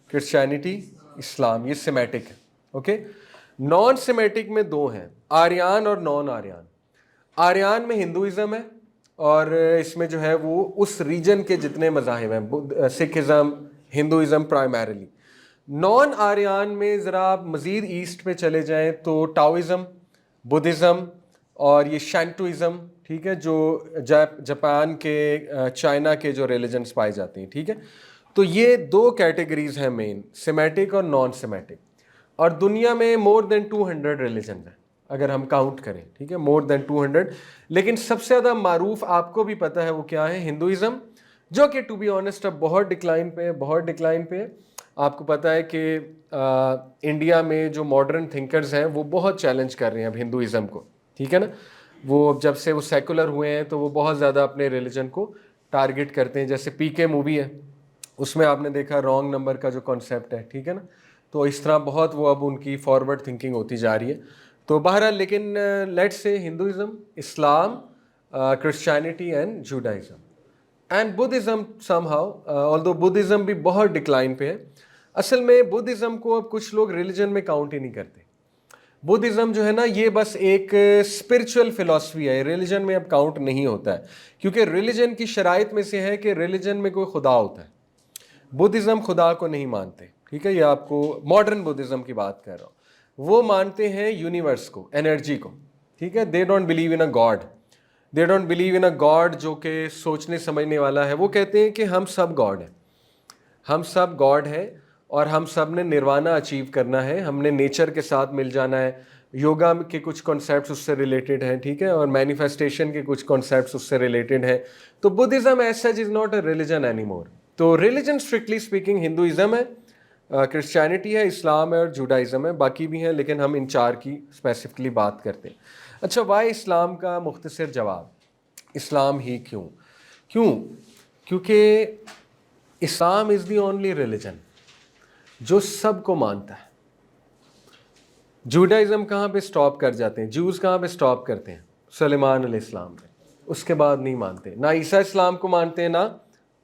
کرسچینٹی، اسلام، یہ سیمیٹک ہے. اوکے، نان سیمیٹک میں 2 ہیں، آریان اور نان آریان. آریان میں ہندوازم ہے، اور اس میں جو ہے وہ اس ریجن کے جتنے مذاہب ہیں، Sikhism, Hinduism primarily. Naan Aryan میں ذرا آپ مزید ایسٹ پہ چلے جائیں تو ٹاؤزم، بدھزم اور یہ شینٹوازم. ٹھیک ہے، جو جاپان کے، چائنا کے جو ریلیجنس پائے جاتے ہیں. ٹھیک ہے، تو یہ 2 کیٹیگریز ہیں مین، سیمیٹک اور نان سیمیٹک. اور دنیا میں مور دین 200 ریلیجنز ہیں اگر ہم کاؤنٹ کریں. ٹھیک ہے، مور دین 200. لیکن سب سے زیادہ معروف آپ کو بھی پتہ ہے وہ کیا ہے؟ ہندوازم، جو کہ ٹو بی آنیسٹ اب بہت ڈکلائن پہ ہے. آپ کو پتہ ہے کہ انڈیا میں جو ماڈرن تھنکرز ہیں وہ بہت چیلنج کر رہے ہیں اب ہندوازم کو. ٹھیک ہے نا، وہ جب سے وہ سیکولر ہوئے ہیں تو وہ بہت زیادہ اپنے ریلیجن کو ٹارگٹ کرتے ہیں. جیسے PK مووی ہے، اس میں آپ نے دیکھا رانگ نمبر کا جو کانسیپٹ ہے. ٹھیک ہے نا، تو اس طرح بہت وہ اب ان کی فارورڈ تھنکنگ ہوتی جا رہی ہے. تو بہرحال لیکن let's say Hinduism, Islam, Christianity and Judaism and Buddhism some how, آلدو Buddhism بھی بہت ڈکلائن پہ ہے. اصل میں بدھزم کو اب کچھ لوگ ریلیجن میں کاؤنٹ ہی نہیں کرتے. بدھزم جو ہے نا یہ بس ایک اسپرچل فلاسفی ہے, ریلیجن میں اب کاؤنٹ نہیں ہوتا ہے, کیونکہ ریلیجن کی شرائط میں سے ہے کہ ریلیجن میں کوئی خدا ہوتا ہے. بدھزم خدا کو نہیں مانتے, ٹھیک ہے, یہ آپ کو ماڈرن بدھزم کی بات کر رہا ہوں. وہ مانتے ہیں یونیورس کو, انرجی کو, ٹھیک ہے. They don't believe in a God, they don't believe in a God جو کہ سوچنے سمجھنے والا ہے. وہ کہتے ہیں کہ ہم سب گاڈ ہیں, ہم سب گاڈ ہیں اور ہم سب نے نروانا اچیو کرنا ہے, ہم نے نیچر کے ساتھ مل جانا ہے. یوگا کے کچھ کانسیپٹس اس سے ریلیٹڈ ہیں, ٹھیک ہے, اور مینیفیسٹیشن کے کچھ کانسیپٹس اس سے ریلیٹڈ ہیں. تو Buddhism as such is not a religion any more. تو ریلیجن اسٹرکٹلی اسپیکنگ ہندوازم ہے, کرسچینٹی ہے, اسلام ہے اور جوڈائزم ہے, باقی بھی ہیں لیکن ہم ان چار کی اسپیسیفکلی بات کرتے ہیں. اچھا, وائی اسلام کا مختصر جواب, اسلام ہی کیوں؟ کیونکہ اسلام از دی اونلی ریلیجن جو سب کو مانتا ہے. جوڈائزم کہاں پہ سٹاپ کر جاتے ہیں, جوز کہاں پہ سٹاپ کرتے ہیں, سلیمان علیہ السلام پہ, اس کے بعد نہیں مانتے. نہ عیسیٰ اسلام کو مانتے ہیں, نہ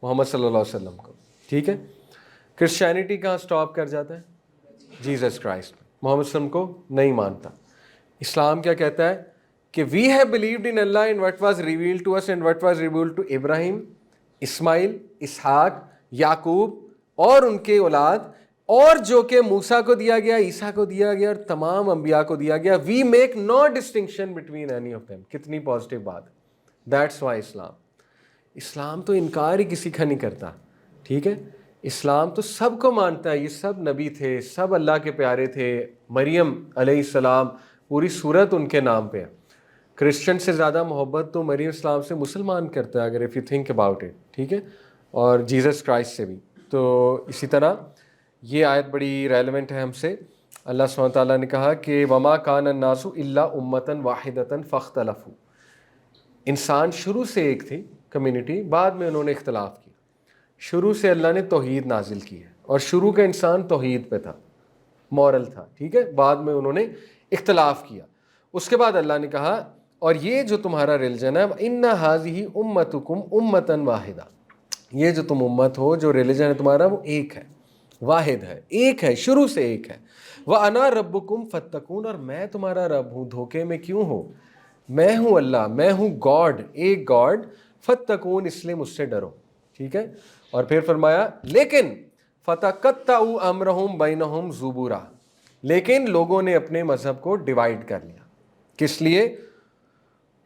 محمد صلی اللہ علیہ وسلم کو, ٹھیک ہے. کرسچینٹی کہاں سٹاپ کر جاتا ہے, جیزس کرائسٹ. محمد صلی اللہ علیہ وسلم کو نہیں مانتا. اسلام کیا کہتا ہے کہ we have believed in Allah in what was revealed to us and what was revealed to Ibrahim, Ismail, Ishaq, Yaqub اور ان کے اولاد, اور جو کہ موسیٰ کو دیا گیا, عیسیٰ کو دیا گیا اور تمام انبیاء کو دیا گیا. We make no distinction between any of them. کتنی پازیٹیو بات ہے. دیٹس وائی اسلام تو انکار ہی کسی کا نہیں کرتا, ٹھیک ہے. اسلام تو سب کو مانتا ہے, یہ سب نبی تھے, سب اللہ کے پیارے تھے. مریم علیہ السلام پوری صورت ان کے نام پہ ہے. کرسچن سے زیادہ محبت تو مریم السلام سے مسلمان کرتا ہے, اگر if you think about it, ٹھیک ہے, اور جیزس کرائسٹ سے بھی. تو اسی طرح یہ آیت بڑی ریلیونٹ ہے ہم سے. اللہ سبحانہ تعالیٰ نے کہا کہ وما کان الناس الا امۃ واحدۃ فاختلفوا. انسان شروع سے ایک تھی کمیونٹی, بعد میں انہوں نے اختلاف کیا. شروع سے اللہ نے توحید نازل کی ہے, اور شروع کا انسان توحید پہ تھا, مورل تھا, ٹھیک ہے. بعد میں انہوں نے اختلاف کیا. اس کے بعد اللہ نے کہا اور یہ جو تمہارا ریلیجن ہے, ان ھذہ امتکم امۃ واحدہ, یہ جو تم امت ہو, جو ریلیجن ہے تمہارا, وہ ایک ہے, واحد ہے, ایک ہے, شروع سے ایک ہے. وَأَنَا رَبُّكُمْ فَاتَّقُونَ, اور میں تمہارا رب ہوں, دھوکے میں کیوں ہو, میں ہوں اللہ, میں ہوں گاڈ, ایک گاڈ. فَاتَّقُونَ, اس لیے مجھ سے ڈرو, ٹھیک ہے. اور پھر فرمایا لیکن فَتَقَطَّعُوا أَمْرَهُمْ بَيْنَهُمْ زُبُرًا, لیکن لوگوں نے اپنے مذہب کو ڈیوائڈ کر لیا. کس لیے؟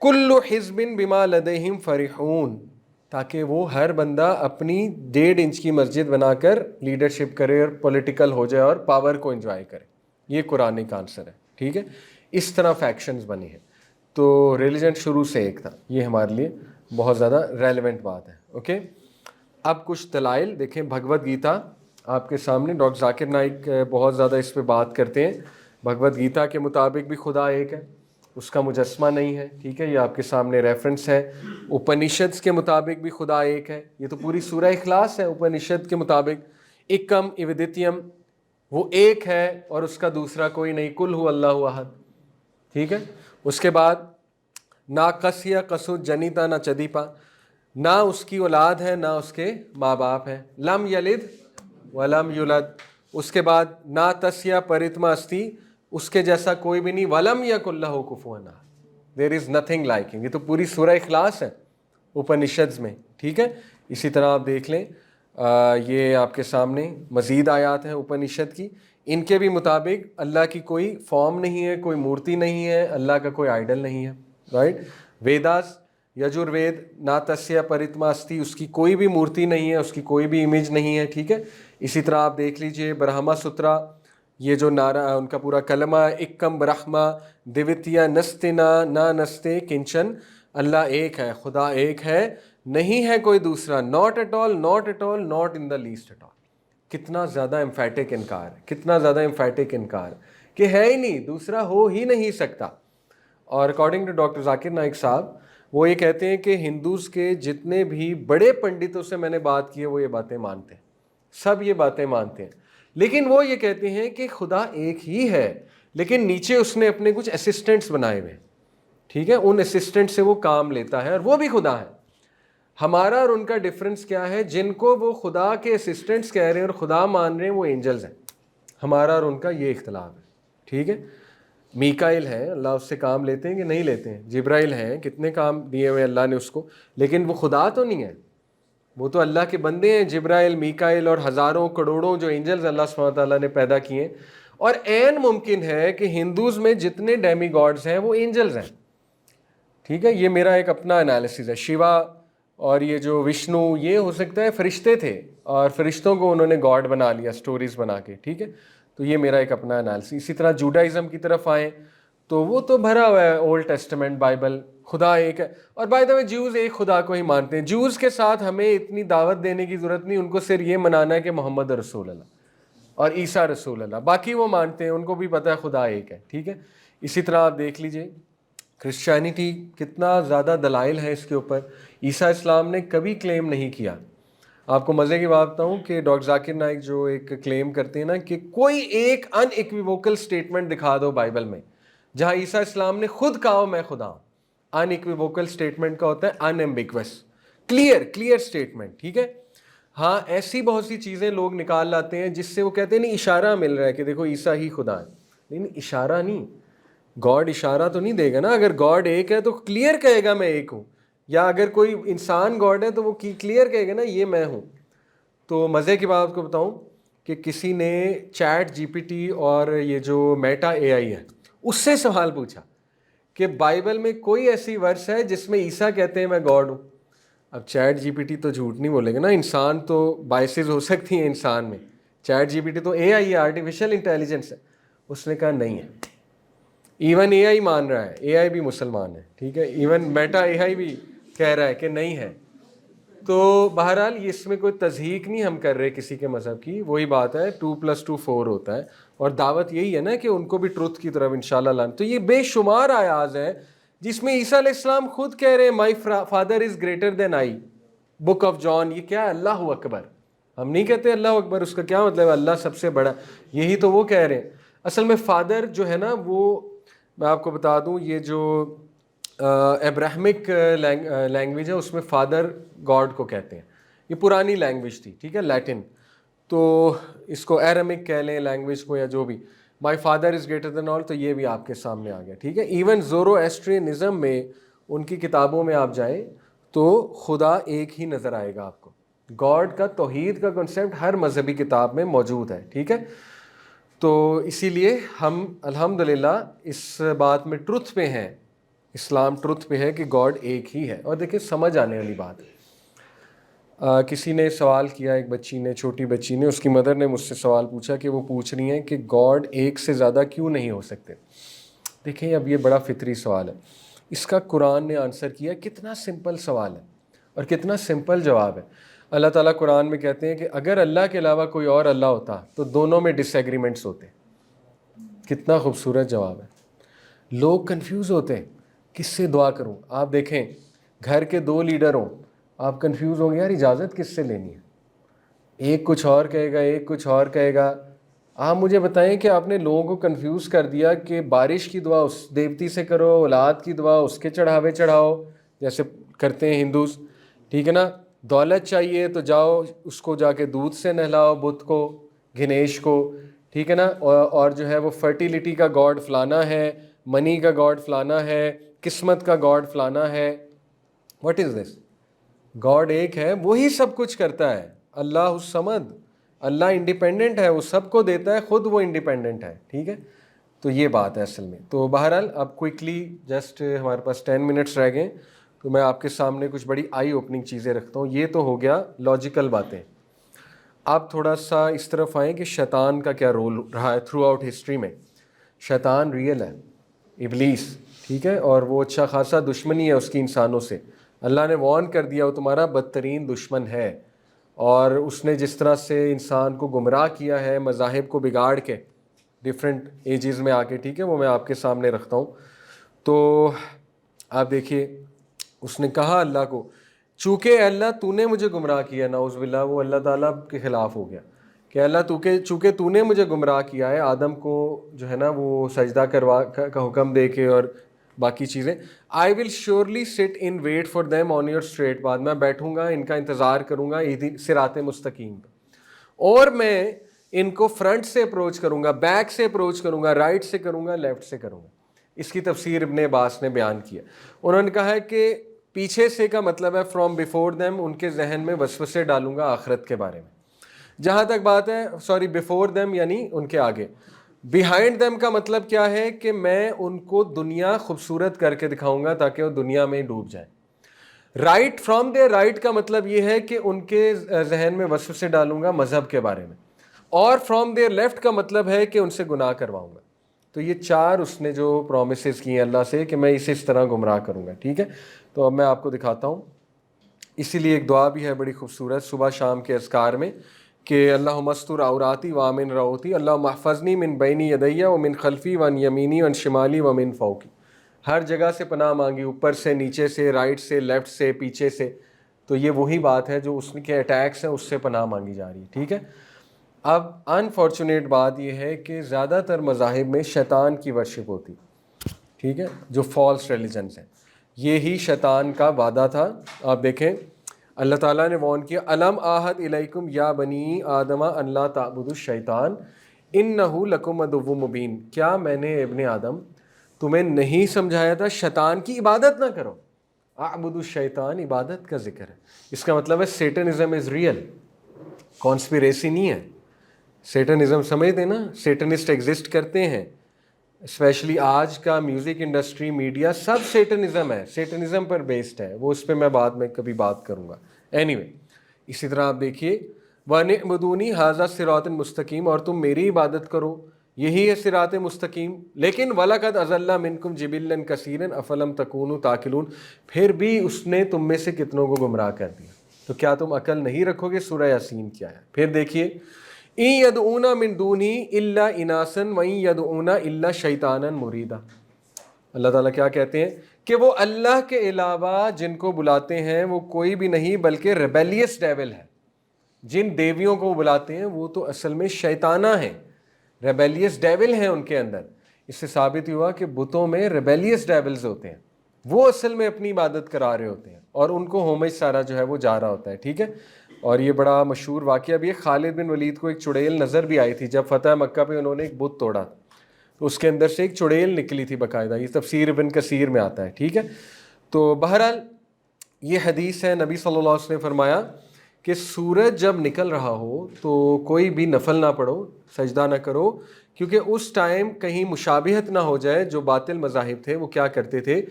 كُلُّ حِزْبٍ بِمَا لَدَيْهِمْ فَرِحُونَ, تاکہ وہ ہر بندہ اپنی 1.5 انچ کی مسجد بنا کر لیڈرشپ کرے اور پولیٹیکل ہو جائے اور پاور کو انجوائے کرے. یہ قرآن کا آنسر ہے, ٹھیک ہے. اس طرح فیکشنز بنی ہیں. تو ریلیجن شروع سے ایک تھا, یہ ہمارے لیے بہت زیادہ ریلیونٹ بات ہے. اوکے, اب کچھ دلائل دیکھیں. بھگوت گیتا آپ کے سامنے, ڈاکٹر ذاکر نائک بہت زیادہ اس پہ بات کرتے ہیں. بھگوت گیتا کے مطابق بھی خدا ایک ہے, اس کا مجسمہ نہیں ہے, ٹھیک ہے. یہ آپ کے سامنے ریفرنس ہے. اپنشدس کے مطابق بھی خدا ایک ہے. یہ تو پوری سورہ اخلاص ہے. اپنشد کے مطابق ایکم ایودتیم, وہ ایک ہے اور اس کا دوسرا کوئی نہیں. کل ہو اللہ احد, ٹھیک ہے. اس کے بعد نہ کسیا کسو جنیتا نہ چدیپا, نہ اس کی اولاد ہے نہ اس کے ماں باپ ہیں. لم یلد ولم یولد. اس کے بعد نہ تسیا پرتما استی, اس کے جیسا کوئی بھی نہیں. ولم یکن لہ کفوا احد, دیر از نتھنگ لائک ہم. یہ تو پوری سورہ اخلاص ہے اپنشدز میں, ٹھیک ہے. اسی طرح آپ دیکھ لیں, یہ آپ کے سامنے مزید آیات ہیں اپنشد کی. ان کے بھی مطابق اللہ کی کوئی فارم نہیں ہے, کوئی مورتی نہیں ہے, اللہ کا کوئی آئیڈل نہیں ہے, رائٹ. ویداس یجروید نہ تسیا پرتما استی, اس کی کوئی بھی مورتی نہیں ہے, اس کی کوئی بھی امیج نہیں ہے, ٹھیک ہے. اسی طرح آپ دیکھ لیجئے برہما سترا, یہ جو نعرہ ان کا پورا کلمہ, ایکم برہما دیوتیا نستنا نہ نستے کنچن, اللہ ایک ہے, خدا ایک ہے, نہیں ہے کوئی دوسرا. Not at all, not at all, not in the least at all. کتنا زیادہ امفیٹک انکار, کتنا زیادہ امفیٹک انکار کہ ہے ہی نہیں, دوسرا ہو ہی نہیں سکتا. اور according to doctor Zakir Naik صاحب, وہ یہ کہتے ہیں کہ ہندوز کے جتنے بھی بڑے پنڈتوں سے میں نے بات کی ہے, وہ یہ باتیں مانتے ہیں, سب یہ باتیں مانتے ہیں. لیکن وہ یہ کہتے ہیں کہ خدا ایک ہی ہے, لیکن نیچے اس نے اپنے کچھ اسسٹنٹس بنائے ہوئے, ٹھیک ہے. ان اسسٹنٹ سے وہ کام لیتا ہے اور وہ بھی خدا ہے. ہمارا اور ان کا ڈفرنس کیا ہے؟ جن کو وہ خدا کے اسسٹنٹس کہہ رہے ہیں اور خدا مان رہے ہیں وہ اینجلز ہیں. ہمارا اور ان کا یہ اختلاف ہے. ٹھیک ہے. میکائل ہیں, اللہ اس سے کام لیتے ہیں کہ نہیں لیتے ہیں؟ جبرائیل ہیں, کتنے کام دیے ہوئے اللہ نے اس کو, لیکن وہ خدا تو نہیں ہے, وہ تو اللہ کے بندے ہیں. جبرائیل, میکائل اور ہزاروں کروڑوں جو اینجلز اللہ سبحانہ تعالیٰ نے پیدا کیے ہیں. اور عین ممکن ہے کہ ہندوز میں جتنے ڈیمی گاڈز ہیں وہ اینجلز ہیں. ٹھیک ہے, یہ میرا ایک اپنا انالیسز ہے. شیوا اور یہ جو وشنو, یہ ہو سکتا ہے فرشتے تھے اور فرشتوں کو انہوں نے گاڈ بنا لیا سٹوریز بنا کے. ٹھیک ہے, تو یہ میرا ایک اپنا انالیسس. اسی طرح جوڈائزم کی طرف آئیں تو وہ تو بھرا ہوا ہے اولڈ ٹیسٹمنٹ بائبل, خدا ایک ہے. اور بائی دا وے جیوز ایک خدا کو ہی مانتے ہیں. جیوز کے ساتھ ہمیں اتنی دعوت دینے کی ضرورت نہیں, ان کو صرف یہ منانا ہے کہ محمد رسول اللہ اور عیسیٰ رسول اللہ, باقی وہ مانتے ہیں, ان کو بھی پتہ ہے خدا ایک ہے. ٹھیک ہے. اسی طرح آپ دیکھ لیجئے کرسچینٹی, کتنا زیادہ دلائل ہے اس کے اوپر. عیسیٰ اسلام نے کبھی کلیم نہیں کیا. آپ کو مزے کی بات بتاؤں کہ ڈاکٹر ذاکر نائک جو ایک کلیم کرتے ہیں نا کہ کوئی ایک ان ایکویووکل اسٹیٹمنٹ دکھا دو بائبل میں جہاں عیسیٰ اسلام نے خود کہا ہو میں خدا ہوں. ان ایکویووکل اسٹیٹمنٹ کا ہوتا ہے ان ایمبیگوس, کلیئر اسٹیٹمنٹ. ٹھیک ہے. ہاں, ایسی بہت سی چیزیں لوگ نکال لاتے ہیں جس سے وہ کہتے ہیں نہیں اشارہ مل رہا ہے کہ دیکھو عیسیٰ ہی خدا ہے. نہیں, اشارہ نہیں, گاڈ اشارہ تو نہیں دے گا نا. اگر گاڈ ایک ہے تو کلیئر کہے گا میں ایک ہوں, یا اگر کوئی انسان گاڈ ہے تو وہ کلیئر کہے گا نا یہ میں ہوں. تو مزے کی بات کو بتاؤں کہ کسی نے چیٹ جی پی ٹی اور یہ جو میٹا اے آئی ہے اس سے سوال پوچھا کہ بائبل میں کوئی ایسی ورس ہے جس میں عیسیٰ کہتے ہیں میں گاڈ ہوں. اب چیٹ جی پی ٹی تو جھوٹ نہیں بولے گا نا, انسان تو بائسز ہو سکتی ہیں انسان میں. چیٹ جی پی ٹی تو اے آئی ہے, آرٹیفیشیل انٹیلیجنس ہے. اس نے کہا نہیں ہے. ایون اے آئی مان رہا ہے, اے آئی بھی مسلمان ہے. ٹھیک ہے, ایون میٹا اے آئی بھی کہہ رہا ہے کہ نہیں ہے. تو بہرحال یہ اس میں کوئی تضحیق نہیں ہم کر رہے کسی کے مذہب کی, وہی بات ہے 2+2 4 ہوتا ہے. اور دعوت یہی ہے نا کہ ان کو بھی ٹروتھ کی طرف انشاءاللہ لانا. تو یہ بے شمار آیات ہیں جس میں عیسیٰ علیہ السلام خود کہہ رہے ہیں my father is greater than I. Book of John, یہ کیا ہے؟ اللہ اکبر. ہم نہیں کہتے اللہ اکبر, اس کا کیا مطلب ہے؟ اللہ سب سے بڑا. یہی تو وہ کہہ رہے ہیں. اصل میں فادر جو ہے نا, وہ میں آپ کو بتا دوں یہ جو ابراہمک لینگویج ہے اس میں فادر گاڈ کو کہتے ہیں. یہ پرانی لینگویج تھی. ٹھیک ہے, لیٹن. تو اس کو ایرامک کہہ لیں لینگویج کو یا جو بھی. مائی فادر از گریٹر دین آل, تو یہ بھی آپ کے سامنے آ گیا. ٹھیک ہے. ایون زورو ایسٹرینزم میں ان کی کتابوں میں آپ جائیں تو خدا ایک ہی نظر آئے گا آپ کو. گاڈ کا, توحید کا کنسیپٹ ہر مذہبی کتاب میں موجود ہے. ٹھیک ہے. تو اسی لیے ہم الحمدللہ اس بات میں ٹروتھ پہ ہیں, اسلام ٹروتھ پہ ہے کہ گاڈ ایک ہی ہے. اور دیکھیں سمجھ آنے والی بات ہے. کسی نے سوال کیا, ایک بچی نے, چھوٹی بچی نے, اس کی مدر نے مجھ سے سوال پوچھا کہ وہ پوچھ رہی ہیں کہ گاڈ ایک سے زیادہ کیوں نہیں ہو سکتے. دیکھیں اب یہ بڑا فطری سوال ہے. اس کا قرآن نے آنسر کیا. کتنا سمپل سوال ہے اور کتنا سمپل جواب ہے. اللہ تعالیٰ قرآن میں کہتے ہیں کہ اگر اللہ کے علاوہ کوئی اور اللہ ہوتا تو دونوں میں ڈس ایگریمنٹس ہوتے. کتنا خوبصورت جواب ہے. لوگ کنفیوز ہوتے ہیں کس سے دعا کروں. آپ دیکھیں گھر کے 2 لیڈر ہوں, آپ کنفیوز ہوں گے یار اجازت کس سے لینی ہے. ایک کچھ اور کہے گا, ایک کچھ اور کہے گا. آپ مجھے بتائیں کہ آپ نے لوگوں کو کنفیوز کر دیا کہ بارش کی دعا اس دیوتی سے کرو, اولاد کی دعا اس کے چڑھاوے چڑھاؤ جیسے کرتے ہیں ہندوز. ٹھیک ہے نا. دولت چاہیے تو جاؤ اس کو جا کے دودھ سے نہلاؤ, بدھ کو, گنیش کو. ٹھیک ہے نا. اور جو ہے وہ فرٹیلیٹی کا گاڈ فلانا ہے, منی کا گاڈ فلانا ہے, قسمت کا گاڈ فلانا ہے. What is this? گاڈ ایک ہے, وہی سب کچھ کرتا ہے. اللہ الصمد, اللہ انڈیپینڈنٹ ہے, وہ سب کو دیتا ہے, خود وہ انڈیپینڈنٹ ہے. ٹھیک ہے. تو یہ بات ہے اصل میں. تو بہرحال اب کوئکلی جسٹ ہمارے پاس 10 منٹس رہ گئے تو میں آپ کے سامنے کچھ بڑی آئی اوپننگ چیزیں رکھتا ہوں. یہ تو ہو گیا لاجیکل باتیں. آپ تھوڑا سا اس طرف آئیں کہ شیطان کا کیا رول رہا ہے تھرو آؤٹ ہسٹری میں. شیطان ریئل ہے, ابلیس. ٹھیک ہے. اور وہ اچھا خاصا دشمنی ہے اس کی انسانوں سے. اللہ نے وارن کر دیا وہ تمہارا بدترین دشمن ہے. اور اس نے جس طرح سے انسان کو گمراہ کیا ہے مذاہب کو بگاڑ کے ڈفرینٹ ایجز میں آ کے. ٹھیک ہے. وہ میں آپ کے سامنے رکھتا ہوں. تو آپ دیکھیے اس نے کہا اللہ کو, چونکہ اللہ تو نے مجھے گمراہ کیا, نعوذ باللہ وہ اللہ تعالیٰ کے خلاف ہو گیا کہ اللہ چونکہ تو نے مجھے گمراہ کیا ہے, آدم کو جو ہے نا وہ سجدہ کروا کا حکم دے کے اور باقی چیزیں. آئی will surely sit in wait for them on your straight path. میں بیٹھوں گا، ان کا انتظار کروں گا صراط مستقیم پہ، اور میں ان کو فرنٹ سے اپروچ کروں گا، بیک سے اپروچ کروں گا، رائٹ سے کروں گا، لیفٹ سے کروں گا. اس کی تفسیر ابن عباس نے بیان کیا. انہوں نے کہا ہے کہ پیچھے سے کا مطلب ہے فرام بیفور دیم، ان کے ذہن میں وسوسے ڈالوں گا آخرت کے بارے میں. جہاں تک بات ہے بیفور دیم یعنی ان کے آگے. بیہائنڈ دیم کا مطلب کیا ہے کہ میں ان کو دنیا خوبصورت کر کے دکھاؤں گا تاکہ وہ دنیا میں ڈوب جائیں. رائٹ فرام دے رائٹ کا مطلب یہ ہے کہ ان کے ذہن میں وسوسے ڈالوں گا مذہب کے بارے میں. اور فرام دے لیفٹ کا مطلب ہے کہ ان سے گناہ کرواؤں گا. تو یہ چار اس نے جو پرومسز کی ہیں اللہ سے کہ میں اسے اس طرح گمراہ کروں گا. ٹھیک ہے، تو اب میں آپ کو دکھاتا ہوں. اسی لیے ایک دعا بھی ہے بڑی خوبصورت صبح شام کے اذکار میں کہ اللہم استر عوراتی وامن روتی، اللہم احفظنی من بینی یدی ومن خلفی وعن یمینی وعن شمالی ومن فوقی. ہر جگہ سے پناہ مانگی، اوپر سے، نیچے سے، رائٹ سے، لیفٹ سے، پیچھے سے. تو یہ وہی بات ہے جو اس کے اٹیکس ہیں، اس سے پناہ مانگی جا رہی ہے. ٹھیک ہے. اب انفارچونیٹ بات یہ ہے کہ زیادہ تر مذاہب میں شیطان کی ورشپ ہوتی. ٹھیک ہے، جو فالس ریلیجنس ہیں، یہی شیطان کا وعدہ تھا. آپ دیکھیں اللہ تعالیٰ نے وارن کیا، الم آحد الیکم یا بنی آدم ان لا تعبدوا الشیطان انہ لکم عدو مبین. کیا میں نے ابن آدم تمہیں نہیں سمجھایا تھا شیطان کی عبادت نہ کرو؟ اعبدوا الشیطان عبادت کا ذکر ہے. اس کا مطلب ہے سیٹنزم از ریئل، کانسپیریسی نہیں ہے. سیٹنزم سمجھتے نا، سیٹنسٹ ایگزسٹ کرتے ہیں. اسپیشلی آج کا میوزک انڈسٹری، میڈیا، سب سیٹنزم ہے، سیٹنزم پر بیسڈ ہے. وہ اس پہ میں بعد میں کبھی بات کروں گا. اینی وے، اسی طرح آپ دیکھیے وَنِعْبُدُونِی ھَذَا صِرَاطٌ مستقیم، اور تم میری عبادت کرو، یہی ہے صراط مستقیم. لیکن وَلَقَدْ أَضَلَّ مِنْکُمْ جِبِلًّا کَثِیرًا أَفَلَمْ تَکُونُوا تَعْقِلُونَ. پھر بھی اس نے تم میں سے کتنوں کو گمراہ کر دیا، تو کیا تم عقل نہیں رکھو گے؟ سورہ یاسین کیا ہے. پھر دیکھیے اِن یدعون من دونہ الا اناسا وَإِن یدعون الا شیطانا مریدا. اللہ تعالیٰ کیا کہتے ہیں کہ وہ اللہ کے علاوہ جن کو بلاتے ہیں وہ کوئی بھی نہیں بلکہ ریبیلیس ڈیول ہے. جن دیویوں کو بلاتے ہیں وہ تو اصل میں شیطانہ ہیں، ریبیلیس ڈیول ہیں ان کے اندر. اس سے ثابت ہوا کہ بتوں میں ریبیلیس ڈیولز ہوتے ہیں، وہ اصل میں اپنی عبادت کرا رہے ہوتے ہیں اور ان کو ہومج سارا جو ہے وہ جا رہا ہوتا ہے. ٹھیک ہے. اور یہ بڑا مشہور واقعہ بھی ہے، خالد بن ولید کو ایک چڑیل نظر بھی آئی تھی جب فتح مکہ پہ انہوں نے ایک بت توڑا، تو اس کے اندر سے ایک چڑیل نکلی تھی باقاعدہ. یہ تفسیر ابن کثیر میں آتا ہے. ٹھیک ہے. تو بہرحال یہ حدیث ہے، نبی صلی اللہ علیہ وسلم نے فرمایا کہ سورج جب نکل رہا ہو تو کوئی بھی نفل نہ پڑھو، سجدہ نہ کرو، کیونکہ اس ٹائم کہیں مشابہت نہ ہو جائے. جو باطل مذاہب تھے وہ کیا کرتے تھے،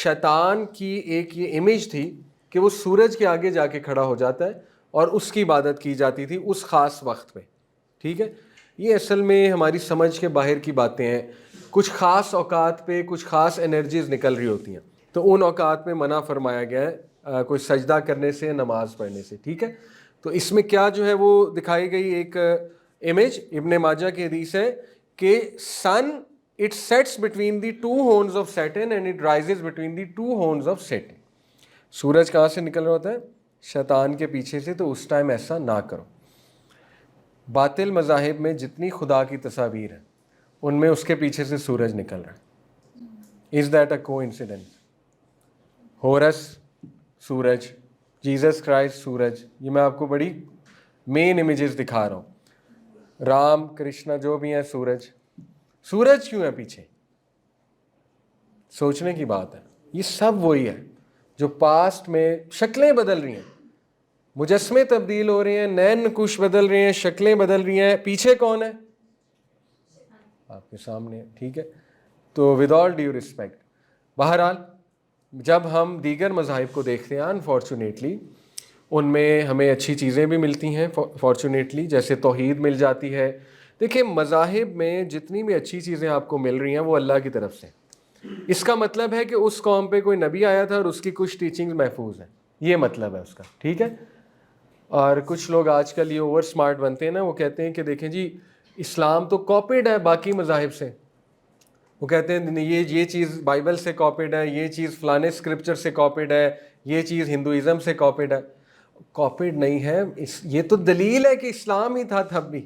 شیطان کی ایک یہ امیج تھی کہ وہ سورج کے آگے جا کے کھڑا ہو جاتا ہے اور اس کی عبادت کی جاتی تھی اس خاص وقت پہ. ٹھیک ہے. یہ اصل میں ہماری سمجھ کے باہر کی باتیں ہیں. کچھ خاص اوقات پہ کچھ خاص انرجیز نکل رہی ہوتی ہیں، تو ان اوقات میں منع فرمایا گیا ہے کوئی سجدہ کرنے سے، نماز پڑھنے سے. ٹھیک ہے. تو اس میں کیا جو ہے وہ دکھائی گئی ایک امیج، ابن ماجہ کی حدیث ہے کہ sun it sets between the two horns of Satan and it rises between the two horns of Satan. سورج کہاں سے نکل رہا ہوتا ہے؟ شیطان کے پیچھے سے. تو اس ٹائم ایسا نہ کرو. باطل مذاہب میں جتنی خدا کی تصاویر ہیں ان میں اس کے پیچھے سے سورج نکل رہا ہے. از دیٹ اے کو انسیڈنس؟ ہورس سورج، جیزس کرائسٹ سورج. یہ میں آپ کو بڑی مین امیجز دکھا رہا ہوں. رام کرشنا جو بھی ہیں سورج. سورج کیوں ہے پیچھے؟ سوچنے کی بات ہے. یہ سب وہی ہے جو پاسٹ میں شکلیں بدل رہی ہیں، مجسمے تبدیل ہو رہے ہیں، نئے نقوش بدل رہے ہیں، شکلیں بدل رہی ہیں. پیچھے کون ہے؟ آپ کے سامنے. ٹھیک ہے. تو ود آل ڈیو رسپیکٹ، بہرحال جب ہم دیگر مذاہب کو دیکھتے ہیں انفارچونیٹلی ان میں ہمیں اچھی چیزیں بھی ملتی ہیں فارچونیٹلی، جیسے توحید مل جاتی ہے. دیکھیں مذاہب میں جتنی بھی اچھی چیزیں آپ کو مل رہی ہیں وہ اللہ کی طرف سے. اس کا مطلب ہے کہ اس قوم پہ کوئی نبی آیا تھا اور اس کی کچھ ٹیچنگز محفوظ ہیں، یہ مطلب ہے اس کا. ٹھیک ہے. اور کچھ لوگ آج کل یہ اوور سمارٹ بنتے ہیں نا، وہ کہتے ہیں کہ دیکھیں جی اسلام تو کاپیڈ ہے باقی مذاہب سے. وہ کہتے ہیں یہ چیز بائبل سے کاپیڈ ہے، یہ چیز فلانے اسکرپچر سے کاپیڈ ہے، یہ چیز ہندوازم سے کاپیڈ ہے. کاپیڈ نہیں ہے، یہ تو دلیل ہے کہ اسلام ہی تھا تب بھی.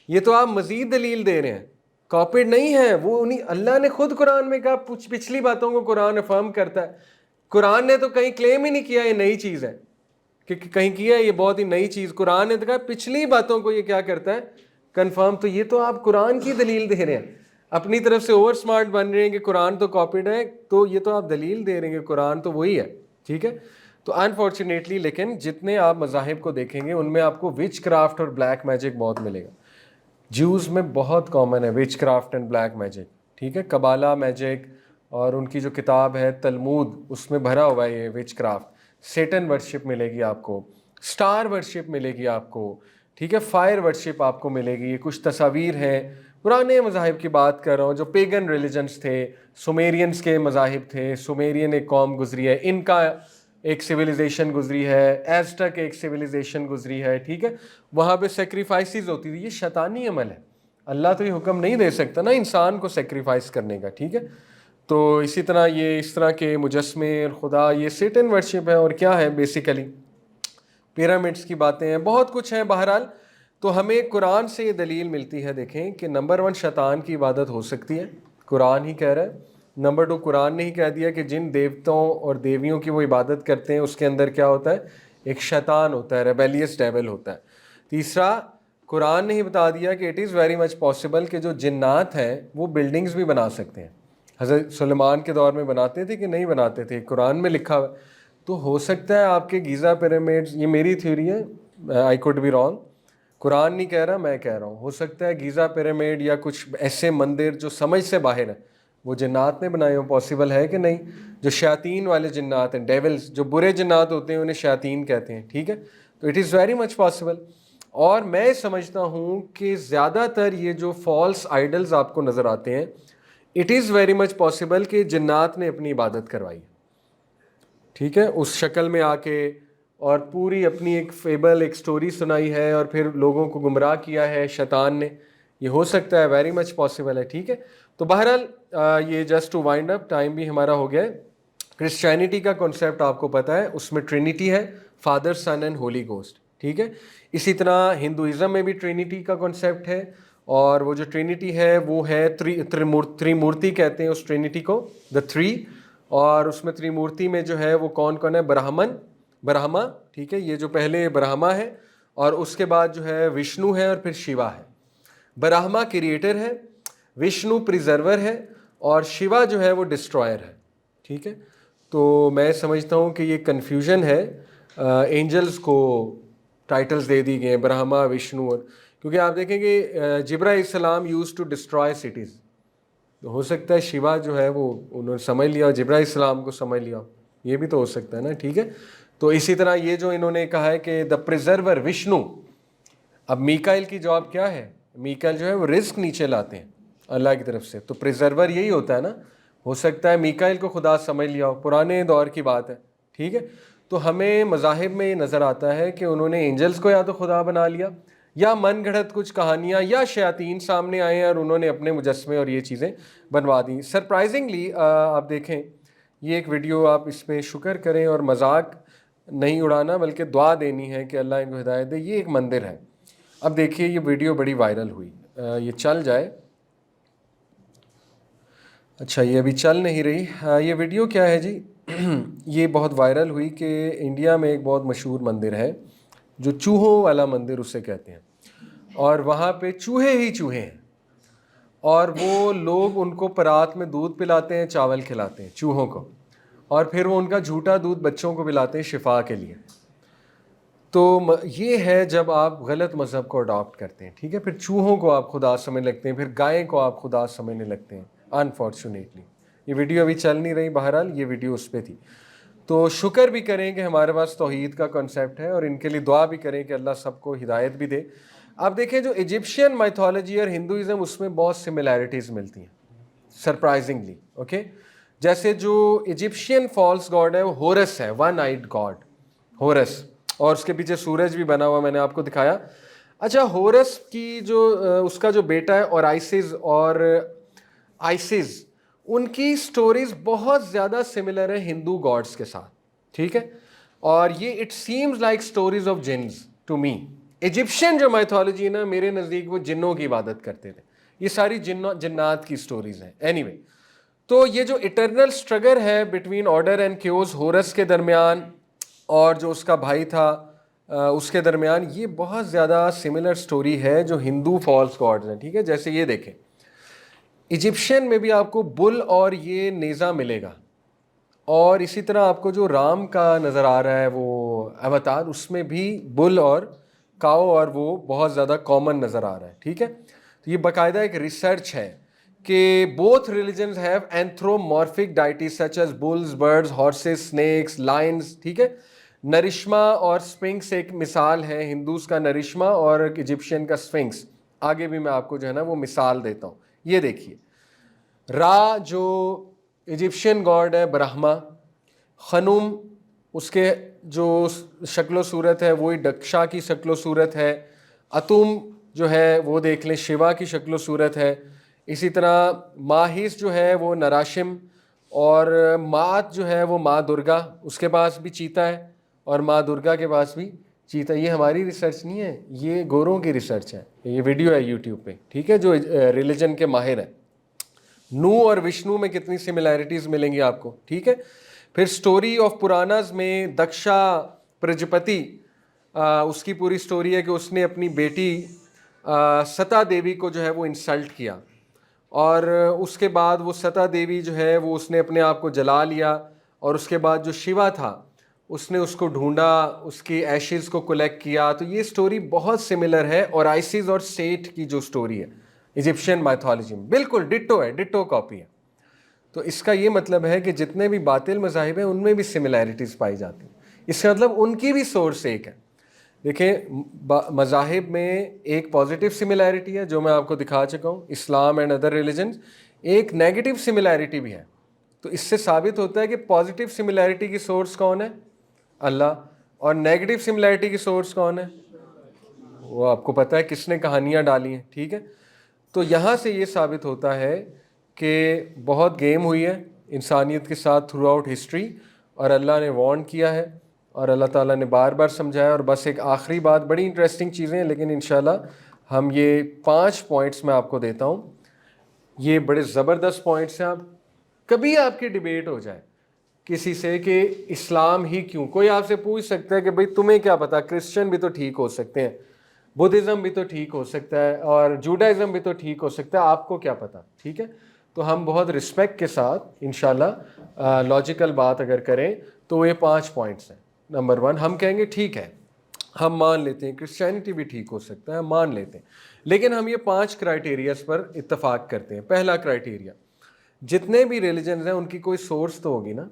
یہ تو آپ مزید دلیل دے رہے ہیں. کاپیڈ نہیں ہے وہ، انہیں اللہ نے خود قرآن میں کہا، پچھلی باتوں کو قرآن افرم کرتا ہے. قرآن نے تو کہیں کلیم ہی نہیں کیا یہ نئی چیز ہے، کہ کہیں کیا یہ بہت ہی نئی چیز. قرآن نے تو کہا پچھلی باتوں کو یہ کیا کرتا ہے، کنفرم. تو یہ تو آپ قرآن کی دلیل دے رہے ہیں، اپنی طرف سے اوور سمارٹ بن رہے ہیں کہ قرآن تو کاپیڈ ہے. تو یہ تو آپ دلیل دے رہے ہیں کہ قرآن تو وہی ہے. ٹھیک ہے. تو انفارچونیٹلی لیکن جتنے آپ مذاہب کو دیکھیں گے ان میں آپ کو وچ کرافٹ اور بلیک میجک بہت ملے گا. جیوز میں بہت کامن ہے وچ کرافٹ اینڈ بلیک میجک. ٹھیک ہے. قبالہ میجک، اور ان کی جو کتاب ہے تلمود اس میں بھرا ہوا ہے یہ وچ کرافٹ. سیٹن ورشپ ملے گی آپ کو، سٹار ورشپ ملے گی آپ کو. ٹھیک ہے. فائر ورشپ آپ کو ملے گی. کچھ تصاویر ہیں، پرانے مذاہب کی بات کر رہا ہوں جو پیگن ریلیجنس تھے. سومیرینس کے مذاہب تھے، سومیرین ایک قوم گزری ہے، ان کا ایک سویلائزیشن گزری ہے، ایزٹک ایک سویلائزیشن گزری ہے. ٹھیک ہے. وہاں پہ سیکریفائسز ہوتی تھی. یہ شیطانی عمل ہے، اللہ تو یہ حکم نہیں دے سکتا نا انسان کو سیکریفائس کرنے کا. ٹھیک ہے. تو اسی طرح یہ اس طرح کے مجسمے اور خدا، یہ سیٹن ورشپ ہے. اور کیا ہے بیسیکلی پیرامڈس کی باتیں ہیں، بہت کچھ ہے. بہرحال تو ہمیں قرآن سے یہ دلیل ملتی ہے، دیکھیں کہ نمبر 1 شیطان کی عبادت ہو سکتی ہے، قرآن ہی کہہ رہا ہے. نمبر 2 قرآن نے ہی کہہ دیا کہ جن دیوتوں اور دیویوں کی وہ عبادت کرتے ہیں اس کے اندر کیا ہوتا ہے، ایک شیطان ہوتا ہے، ریبیلیس ڈیول ہوتا ہے. تیسرا قرآن نے ہی بتا دیا کہ it is very much possible کہ جو جنات ہیں وہ بلڈنگز بھی بنا سکتے ہیں. حضرت سلیمان کے دور میں بناتے تھے کہ نہیں بناتے تھے، قرآن میں لکھا ہوا. تو ہو سکتا ہے آپ کے گیزا پیرامڈز، یہ میری تھیوری ہے، آئی کوڈ بی رانگ، قرآن نہیں کہہ رہا میں کہہ رہا ہوں، ہو سکتا ہے گیزا پیرامڈ یا کچھ ایسے مندر جو سمجھ سے باہر ہیں وہ جنات نے بنائے ہوں. پاسبل ہے کہ نہیں؟ جو شیاطین والے جنات ہیں، ڈیولز، جو برے جنات ہوتے ہیں انہیں شیاطین کہتے ہیں. ٹھیک ہے. تو it is very much possible. اور میں سمجھتا ہوں کہ زیادہ تر یہ جو فالس آئیڈلز آپ کو نظر آتے ہیں، it is very much possible کہ جنات نے اپنی عبادت کروائی. ٹھیک ہے. اس شکل میں آ کے اور پوری اپنی ایک فیبل، ایک سٹوری سنائی ہے اور پھر لوگوں کو گمراہ کیا ہے شیطان نے. یہ ہو سکتا ہے، ویری مچ پاسبل ہے. ٹھیک ہے. تو بہرحال یہ just to wind up, time بھی ہمارا ہو گیا ہے. کرسچینٹی کا کنسیپٹ آپ کو پتہ ہے، اس میں ٹرینیٹی ہے، father, son and holy ghost. ٹھیک ہے. اسی طرح ہندوازم میں بھی ٹرینیٹی کا کنسیپٹ ہے، اور وہ جو ٹرینیٹی ہے وہ ہے تریمورتی کہتے ہیں اس ٹرینیٹی کو، دا 3. اور اس میں تریمورتی میں جو ہے وہ کون کون ہے، برہما. ٹھیک ہے. یہ جو پہلے برہما ہے، اور اس کے بعد جو ہے وشنو ہے، اور پھر شیوا ہے. برہما کریٹر ہے، وشنو پریزرور ہے، اور شیوا جو ہے وہ ڈسٹرائر ہے. ٹھیک ہے. تو میں سمجھتا ہوں کہ یہ کنفیوژن ہے، اینجلز کو ٹائٹلز دے دی گئے ہیں، برہما، وشنو. اور کیونکہ آپ دیکھیں گے جبرائیل السلام یوز ٹو ڈسٹرائے سٹیز. ہو سکتا ہے شیوا جو ہے وہ انہوں نے سمجھ لیا اور جبرائیل السلام کو سمجھ لیا، یہ بھی تو ہو سکتا ہے نا. ٹھیک ہے. تو اسی طرح یہ جو انہوں نے کہا ہے کہ دا پریزرور وشنو. اب میکائل کی جاب کیا ہے؟ میکائل جو ہے وہ رزق نیچے لاتے ہیں اللہ کی طرف سے، تو پریزرور یہی ہوتا ہے نا. ہو سکتا ہے میکائل کو خدا سمجھ لیا ہو، پرانے دور کی بات ہے. ٹھیک ہے. تو ہمیں مذاہب میں یہ نظر آتا ہے کہ انہوں نے اینجلز کو یا تو خدا بنا لیا، یا من گھڑت کچھ کہانیاں یا شیاطین سامنے آئے اور انہوں نے اپنے مجسمے اور یہ چیزیں بنوا دیں. سرپرائزنگلی آپ دیکھیں یہ ایک ویڈیو، آپ اس پہ شکر کریں اور مذاق نہیں اڑانا بلکہ دعا دینی ہے کہ اللہ ان کو ہدایت دے. یہ ایک مندر ہے. اب دیکھیے یہ ویڈیو بڑی وائرل ہوئی، یہ چل جائے. اچھا یہ ابھی چل نہیں رہی. یہ ویڈیو کیا ہے جی؟ یہ بہت وائرل ہوئی کہ انڈیا میں ایک بہت مشہور مندر ہے جو چوہوں والا مندر اسے کہتے ہیں، اور وہاں پہ چوہے ہی چوہے ہیں، اور وہ لوگ ان کو پرات میں دودھ پلاتے ہیں، چاول کھلاتے ہیں چوہوں کو، اور پھر وہ ان کا جھوٹا دودھ بچوں کو پلاتے ہیں شفا کے لیے. تو یہ ہے جب آپ غلط مذہب کو اڈاپٹ کرتے ہیں. ٹھیک ہے. پھر چوہوں کو آپ خدا سمجھنے لگتے ہیں، پھر گائے کو آپ خدا سمجھنے لگتے ہیں. انفارچونیٹلی یہ ویڈیو ابھی چل نہیں رہی، بہرحال یہ ویڈیو اس پہ تھی. تو شکر بھی کریں کہ ہمارے پاس توحید کا کنسیپٹ ہے، اور ان کے لیے دعا بھی کریں کہ اللہ سب کو ہدایت بھی دے. آپ دیکھیں جو ایجپشین مائتھولوجی اور ہندوازم، اس میں بہت سملیرٹیز ملتی ہیں سرپرائزنگلی. اوکے. جیسے جو ایجپشین فالس گاڈ ہے وہ ہورس ہے، ون آئیڈ گاڈ، ہورس، اور اس کے پیچھے سورج بھی بنا ہوا، میں نے آپ کو دکھایا. اچھا ہورس کی جو اس کا جو بیٹا ہے اور آئسز، ان کی سٹوریز بہت زیادہ سملر ہیں ہندو گاڈز کے ساتھ. ٹھیک ہے. اور یہ it seems like stories of jinns to me. Egyptian جو مائتھولوجی ہے نا، میرے نزدیک وہ جنوں کی عبادت کرتے تھے. یہ ساری جنات کی سٹوریز ہیں. اینی وے, تو یہ جو اٹرنل سٹرگل ہے between order and chaos, Horus کے درمیان اور جو اس کا بھائی تھا اس کے درمیان, یہ بہت زیادہ سملر سٹوری ہے جو ہندو فالس گاڈز ہیں. ٹھیک ہے, جیسے یہ دیکھیں ایجپشین میں بھی آپ کو بل اور یہ نیزا ملے گا, اور اسی طرح آپ کو جو رام کا نظر آ رہا ہے وہ اوتار, اس میں بھی بل اور کاؤ اور وہ بہت زیادہ کامن نظر آ رہا ہے. ٹھیک ہے, تو یہ باقاعدہ ایک ریسرچ ہے کہ both religions have anthropomorphic deities such as bulls, birds, horses, snakes, lions. ٹھیک ہے, نرشما اور سفنکس ایک مثال ہے, ہندوز کا نرشما اور ایجپشین کا سفنکس. آگے بھی میں آپ کو جو ہے نا وہ مثال دیتا ہوں. یہ دیکھیے, را جو ایجپشین گاڈ ہے برہما, خنم اس کے جو شکل و صورت ہے وہی دکشا کی شکل و صورت ہے, اتم جو ہے وہ دیکھ لیں شیوا کی شکل و صورت ہے. اسی طرح ماہیس جو ہے وہ نراشم, اور مات جو ہے وہ ماں درگا, اس کے پاس بھی چیتا ہے, اور ماں درگا کے پاس بھی چیتا. یہ ہماری ریسرچ نہیں ہے, یہ گوروں کی ریسرچ ہے. یہ ویڈیو ہے یوٹیوب پہ, ٹھیک ہے, جو ریلیجن کے ماہر ہیں. نو اور وشنو میں کتنی سملیرٹیز ملیں گی آپ کو. ٹھیک ہے, پھر سٹوری آف پراناز میں دکشا پرجپتی, اس کی پوری سٹوری ہے کہ اس نے اپنی بیٹی ستا دیوی کو جو ہے وہ انسلٹ کیا, اور اس کے بعد وہ ستا دیوی جو ہے وہ اس نے اپنے آپ کو جلا لیا, اور اس کے بعد جو شیوا تھا اس نے اس کو ڈھونڈا, اس کی ایشز کو کلیکٹ کیا. تو یہ سٹوری بہت سملر ہے, اور آئسس اور سیٹ کی جو سٹوری ہے ایجپشین مائتھولوجی میں بالکل ڈٹو ہے, ڈٹو کاپی ہے. تو اس کا یہ مطلب ہے کہ جتنے بھی باطل مذاہب ہیں ان میں بھی سملیرٹیز پائی جاتی ہیں. اس کا مطلب ان کی بھی سورس ایک ہے. دیکھیں مذاہب میں ایک پازیٹیو سملیرٹی ہے جو میں آپ کو دکھا چکا ہوں, اسلام اینڈ ادر ریلیجنز. ایک نیگیٹو سملیرٹی بھی ہے. تو اس سے ثابت ہوتا ہے کہ پازیٹیو سملیرٹی کی سورس کون ہے؟ اللہ. اور نیگیٹو سملیرٹی کی سورس کون ہے؟ وہ آپ کو پتہ ہے کس نے کہانیاں ڈالی ہیں. ٹھیک ہے, تو یہاں سے یہ ثابت ہوتا ہے کہ بہت گیم ہوئی ہے انسانیت کے ساتھ تھرو آؤٹ ہسٹری, اور اللہ نے وارن کیا ہے, اور اللہ تعالیٰ نے بار بار سمجھایا. اور بس ایک آخری بات, بڑی انٹرسٹنگ چیزیں ہیں لیکن انشاءاللہ ہم یہ 5 پوائنٹس میں آپ کو دیتا ہوں. یہ بڑے زبردست پوائنٹس ہیں. آپ کبھی آپ کی ڈیبیٹ ہو جائے کسی سے کہ اسلام ہی کیوں, کوئی آپ سے پوچھ سکتا ہے کہ بھئی تمہیں کیا پتا, کرسچن بھی تو ٹھیک ہو سکتے ہیں, بدھزم بھی تو ٹھیک ہو سکتا ہے, اور جوڈائزم بھی تو ٹھیک ہو سکتا ہے, آپ کو کیا پتا. ٹھیک ہے, تو ہم بہت رسپیکٹ کے ساتھ انشاءاللہ لاجیکل بات اگر کریں تو یہ 5 پوائنٹس ہیں. نمبر 1, ہم کہیں گے ٹھیک ہے, ہم مان لیتے ہیں کرسچینٹی بھی ٹھیک ہو سکتا ہے, ہم مان لیتے ہیں, لیکن ہم یہ 5 کرائٹیریاز پر اتفاق کرتے ہیں. پہلا کرائٹیریا, جتنے بھی ریلیجنز ہیں ان کی کوئی سورس تو ہوگی نا,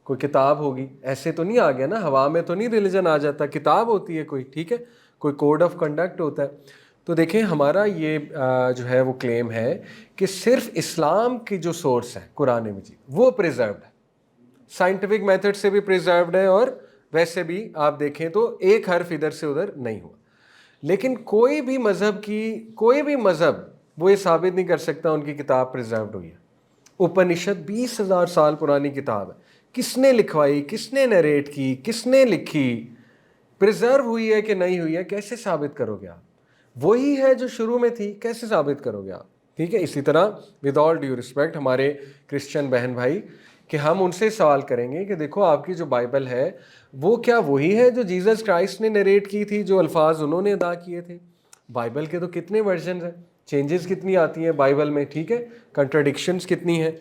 کوئی کتاب ہوگی. ایسے تو نہیں آ گیا نا, ہوا میں تو نہیں ریلیجن آ جاتا, کتاب ہوتی ہے کوئی. ٹھیک ہے, کوئی کوڈ آف کنڈکٹ ہوتا ہے. تو دیکھیں ہمارا یہ جو ہے وہ کلیم ہے کہ صرف اسلام کی جو سورس ہے قرآن مجید وہ پریزروڈ ہے, سائنٹیفک میتھڈ سے بھی پریزروڈ ہے, اور ویسے بھی آپ دیکھیں تو ایک حرف ادھر سے ادھر نہیں ہوا. لیکن کوئی بھی مذہب وہ یہ ثابت نہیں کر سکتا ان کی کتاب پریزروڈ ہوئی ہے. اپنشد 20,000 سال پرانی کتاب ہے, کس نے لکھوائی, کس نے نریٹ کی, کس نے لکھی, پریزرو ہوئی ہے کہ نہیں ہوئی ہے, کیسے ثابت کرو گے آپ؟ وہی ہے جو شروع میں تھی, کیسے ثابت کرو گے آپ؟ ٹھیک ہے, اسی طرح ود آل ڈیو رسپیکٹ ہمارے کرسچن بہن بھائی, کہ ہم ان سے سوال کریں گے کہ دیکھو آپ کی جو بائبل ہے وہ کیا وہی ہے جو جیزس کرائسٹ نے نریٹ کی تھی, جو الفاظ انہوں نے ادا کیے تھے؟ بائبل کے تو کتنے ورژنز ہیں, چینجز کتنی آتی ہیں بائبل میں, ٹھیک ہے, کنٹراڈکشنز کتنی ہیں.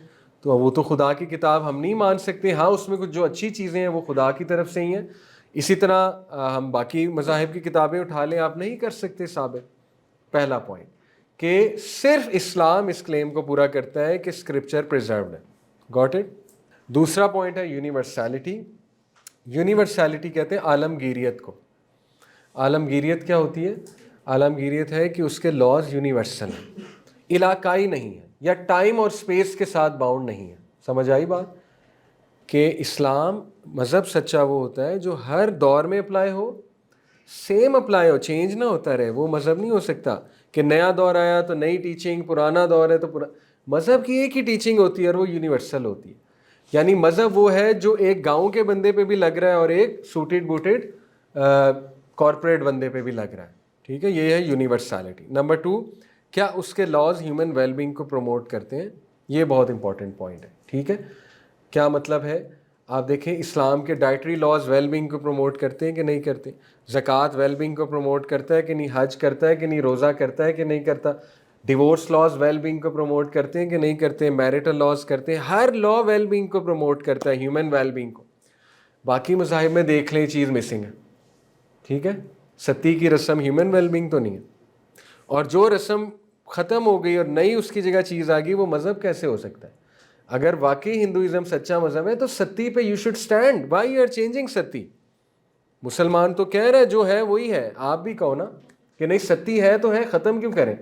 تو وہ تو خدا کی کتاب ہم نہیں مان سکتے. ہاں اس میں کچھ جو اچھی چیزیں ہیں وہ خدا کی طرف سے ہی ہیں. اسی طرح ہم باقی مذاہب کی کتابیں اٹھا لیں, آپ نہیں کر سکتے ثابت. پہلا پوائنٹ کہ صرف اسلام اس کلیم کو پورا کرتا ہے کہ اسکرپچر پریزروڈ ہے. Got it. دوسرا پوائنٹ ہے یونیورسیلٹی. یونیورسیلٹی کہتے ہیں عالمگیریت کو. عالمگیریت کیا ہوتی ہے؟ عالمگیریت ہے کہ اس کے لاز یونیورسل ہیں, علاقائی نہیں ہیں, یا ٹائم اور اسپیس کے ساتھ باؤنڈ نہیں ہیں. سمجھ آئی بات؟ کہ اسلام مذہب سچا وہ ہوتا ہے جو ہر دور میں اپلائی ہو, سیم اپلائی ہو, چینج نہ ہوتا رہے. وہ مذہب نہیں ہو سکتا کہ نیا دور آیا تو نئی ٹیچنگ, پرانا دور ہے تو مذہب کی ایک ہی ٹیچنگ ہوتی ہے اور وہ یونیورسل ہوتی ہے. یعنی مذہب وہ ہے جو ایک گاؤں کے بندے پہ بھی لگ رہا ہے اور ایک سوٹیڈ بوٹیڈ کارپوریٹ بندے پہ بھی لگ رہا ہے. ٹھیک ہے, یہ ہے یونیورسلٹی. نمبر 2, کیا اس کے لاز ہیومن ویل بینگ کو پروموٹ کرتے ہیں؟ یہ بہت امپورٹنٹ پوائنٹ ہے. ٹھیک ہے, کیا مطلب ہے؟ آپ دیکھیں اسلام کے ڈائٹری لاز ویل بینگ کو پروموٹ کرتے ہیں کہ نہیں کرتے؟ زکوٰۃ ویل بینگ کو پروموٹ کرتا ہے کہ نہیں؟ حج کرتا ہے کہ نہیں؟ روزہ کرتا ہے کہ نہیں کرتا؟ ڈیورس لاز ویل بینگ کو پروموٹ کرتے ہیں کہ نہیں کرتے؟ میرٹل لاز کرتے ہیں. ہر لا ویل بینگ کو پروموٹ کرتا ہے, ہیومن ویل بینگ کو. باقی مذاہب میں دیکھ لیں چیز مسنگ ہے. ٹھیک ہے, ستی کی رسم ہیومن ویل بینگ تو نہیں ہے, اور جو رسم ختم ہو گئی اور نئی اس کی جگہ چیز آ گئی, وہ مذہب کیسے ہو سکتا ہے؟ اگر واقعی ہندوازم سچا مذہب ہے تو ستی پہ you should stand. Why you are changing sati? مسلمان تو کہہ رہے جو ہے وہی ہے, آپ بھی کہو نا کہ نہیں ستی ہے تو ہے, ختم کیوں کریں؟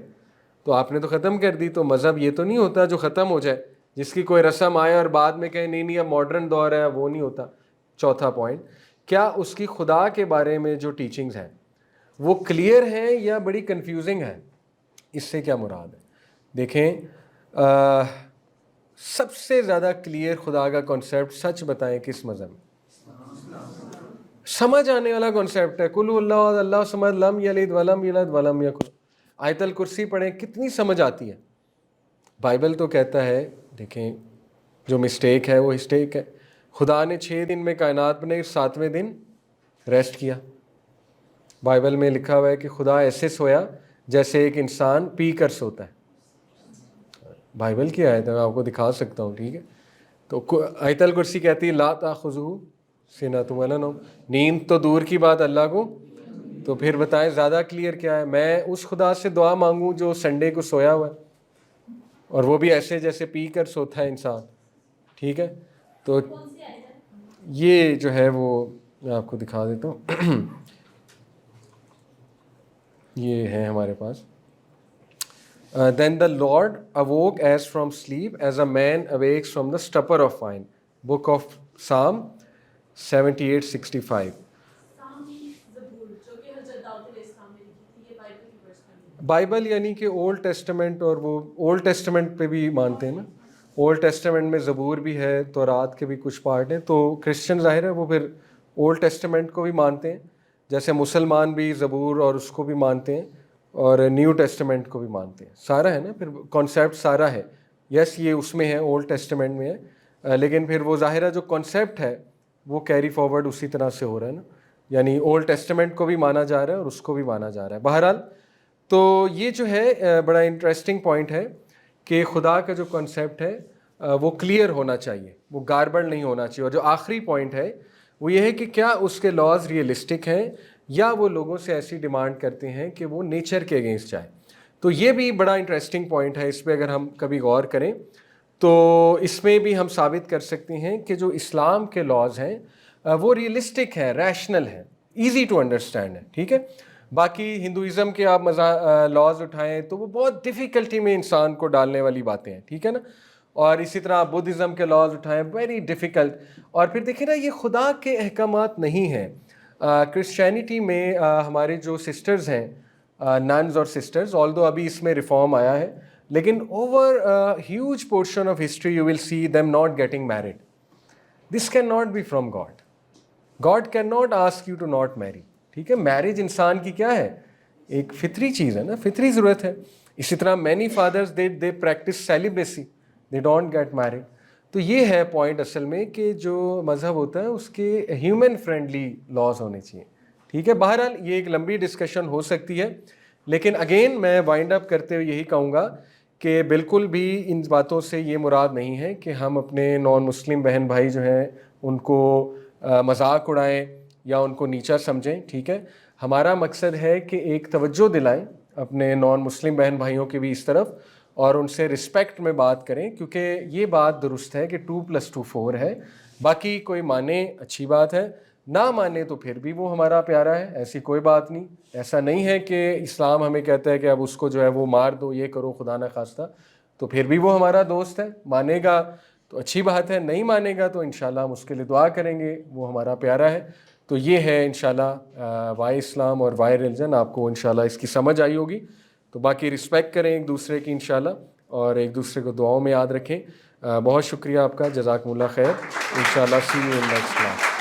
تو آپ نے تو ختم کر دی. تو مذہب یہ تو نہیں ہوتا جو ختم ہو جائے, جس کی کوئی رسم آئے اور بعد میں کہیں نہیں اب ماڈرن دور ہے, وہ نہیں ہوتا. چوتھا پوائنٹ, کیا اس کی خدا کے بارے میں جو ٹیچنگز ہیں وہ کلیئر ہیں یا بڑی کنفیوزنگ ہیں؟ اس سے کیا مراد ہے؟ دیکھیں سب سے زیادہ کلیئر خدا کا کانسیپٹ سچ بتائیں کس مذہب میں؟ سمجھ آنے والا کانسیپٹ ہے. کل اللہ اللہ صمد لم یلد ولم یولد ولم یکن. آیت الکرسی پڑھیں, کتنی سمجھ آتی ہے. بائبل تو کہتا ہے, دیکھیں جو مسٹیک ہے وہ مسٹیک ہے. خدا نے 6 دن میں کائنات بنائی, 7ویں دن ریسٹ کیا. بائبل میں لکھا ہوا ہے کہ خدا ایسے سویا جیسے ایک انسان پی کر سوتا ہے. بائبل کی آیت ہے, میں آپ کو دکھا سکتا ہوں. ٹھیک ہے, تو آیت الکرسی کہتی ہے لا تاخذہ سنۃ ولا نوم. نیند تو دور کی بات اللہ کو. تو پھر بتائیں زیادہ کلیئر کیا ہے؟ میں اس خدا سے دعا مانگوں جو سنڈے کو سویا ہوا ہے, اور وہ بھی ایسے جیسے پی کر سوتا ہے انسان. ٹھیک ہے, تو یہ جو ہے وہ میں آپ کو دکھا دیتا ہوں. یہ ہے ہمارے پاس. Then the Lord awoke as from sleep, as a man awakes from the stupor of wine. Book of Psalm 78:65. Bible یعنی کہ اولڈ ٹیسٹمنٹ, اور وہ اولڈ ٹیسٹمنٹ پہ بھی مانتے ہیں نا. اولڈ ٹیسٹمنٹ میں زبور بھی ہے, تورات کے بھی کچھ پارٹ ہیں. تو کرسچن ظاہر ہے وہ پھر اولڈ ٹیسٹمنٹ کو بھی مانتے ہیں, جیسے مسلمان بھی زبور اور اس کو بھی مانتے ہیں, اور نیو ٹیسٹمنٹ کو بھی مانتے ہیں. سارا ہے نا, پھر کانسیپٹ سارا ہے. یس یہ اس میں ہے, اولڈ ٹیسٹمنٹ میں ہے, لیکن پھر وہ ظاہرہ جو کانسیپٹ ہے وہ کیری فارورڈ اسی طرح سے ہو رہا ہے نا. یعنی اولڈ ٹیسٹمنٹ کو بھی مانا جا رہا ہے اور اس کو بھی مانا جا رہا ہے. بہرحال تو یہ جو ہے بڑا انٹرسٹنگ پوائنٹ ہے کہ خدا کا جو کانسیپٹ ہے وہ کلیئر ہونا چاہیے, وہ گاربڑ نہیں ہونا چاہیے. اور جو آخری پوائنٹ ہے وہ یہ ہے کہ کیا اس کے لاز ریئلسٹک ہیں یا وہ لوگوں سے ایسی ڈیمانڈ کرتے ہیں کہ وہ نیچر کے اگینسٹ جائے. تو یہ بھی بڑا انٹرسٹنگ پوائنٹ ہے. اس پہ اگر ہم کبھی غور کریں تو اس میں بھی ہم ثابت کر سکتے ہیں کہ جو اسلام کے لاز ہیں وہ ریئلسٹک ہیں, ریشنل ہیں, ایزی ٹو انڈرسٹینڈ ہے. ٹھیک ہے, باقی ہندوازم کے آپ لاز اٹھائیں تو وہ بہت ڈیفیکلٹی میں انسان کو ڈالنے والی باتیں ہیں. ٹھیک ہے نا, اور اسی طرح آپ بدھزم کے لاز اٹھائیں, ویری ڈیفیکلٹ. اور پھر دیکھیں نا یہ خدا کے احکامات نہیں ہیں. کرسچینٹی میں ہمارے جو سسٹرز ہیں, ننز اور سسٹرز, آلدو ابھی اس میں ریفارم آیا ہے, لیکن over huge portion of history you will see them not getting married. This can not be from God. God can not ask you to not marry. ٹھیک ہے, میرج انسان کی کیا ہے, ایک فطری چیز ہے نا, فطری ضرورت ہے. اسی طرح many fathers they practice celibacy, they don't get married. تو یہ ہے پوائنٹ اصل میں کہ جو مذہب ہوتا ہے اس کے ہیومن فرینڈلی لاز ہونے چاہیے. ٹھیک ہے, بہرحال یہ ایک لمبی ڈسکشن ہو سکتی ہے, لیکن اگین میں وائنڈ اپ کرتے ہوئے یہی کہوں گا کہ بالکل بھی ان باتوں سے یہ مراد نہیں ہے کہ ہم اپنے نان مسلم بہن بھائی جو ہیں ان کو مذاق اڑائیں یا ان کو نیچا سمجھیں. ٹھیک ہے, ہمارا مقصد ہے کہ ایک توجہ دلائیں اپنے نان مسلم بہن بھائیوں کی بھی اس طرف, اور ان سے رسپیکٹ میں بات کریں, کیونکہ یہ بات درست ہے کہ 2+2 4 ہے. باقی کوئی مانے اچھی بات ہے, نہ مانے تو پھر بھی وہ ہمارا پیارا ہے, ایسی کوئی بات نہیں. ایسا نہیں ہے کہ اسلام ہمیں کہتا ہے کہ اب اس کو جو ہے وہ مار دو, یہ کرو, خدا نہ خواستہ, تو پھر بھی وہ ہمارا دوست ہے. مانے گا تو اچھی بات ہے, نہیں مانے گا تو انشاءاللہ ہم اس کے لیے دعا کریں گے, وہ ہمارا پیارا ہے. تو یہ ہے انشاءاللہ وائی اسلام اور وائی ریلیجن. آپ کو انشاءاللہ اس کی سمجھ آئی ہوگی. تو باقی رسپیکٹ کریں ایک دوسرے کی انشاءاللہ, اور ایک دوسرے کو دعاؤں میں یاد رکھیں. بہت شکریہ آپ کا, جزاکم اللہ خیر. انشاءاللہ سی یو ان نیکسٹ کلاس.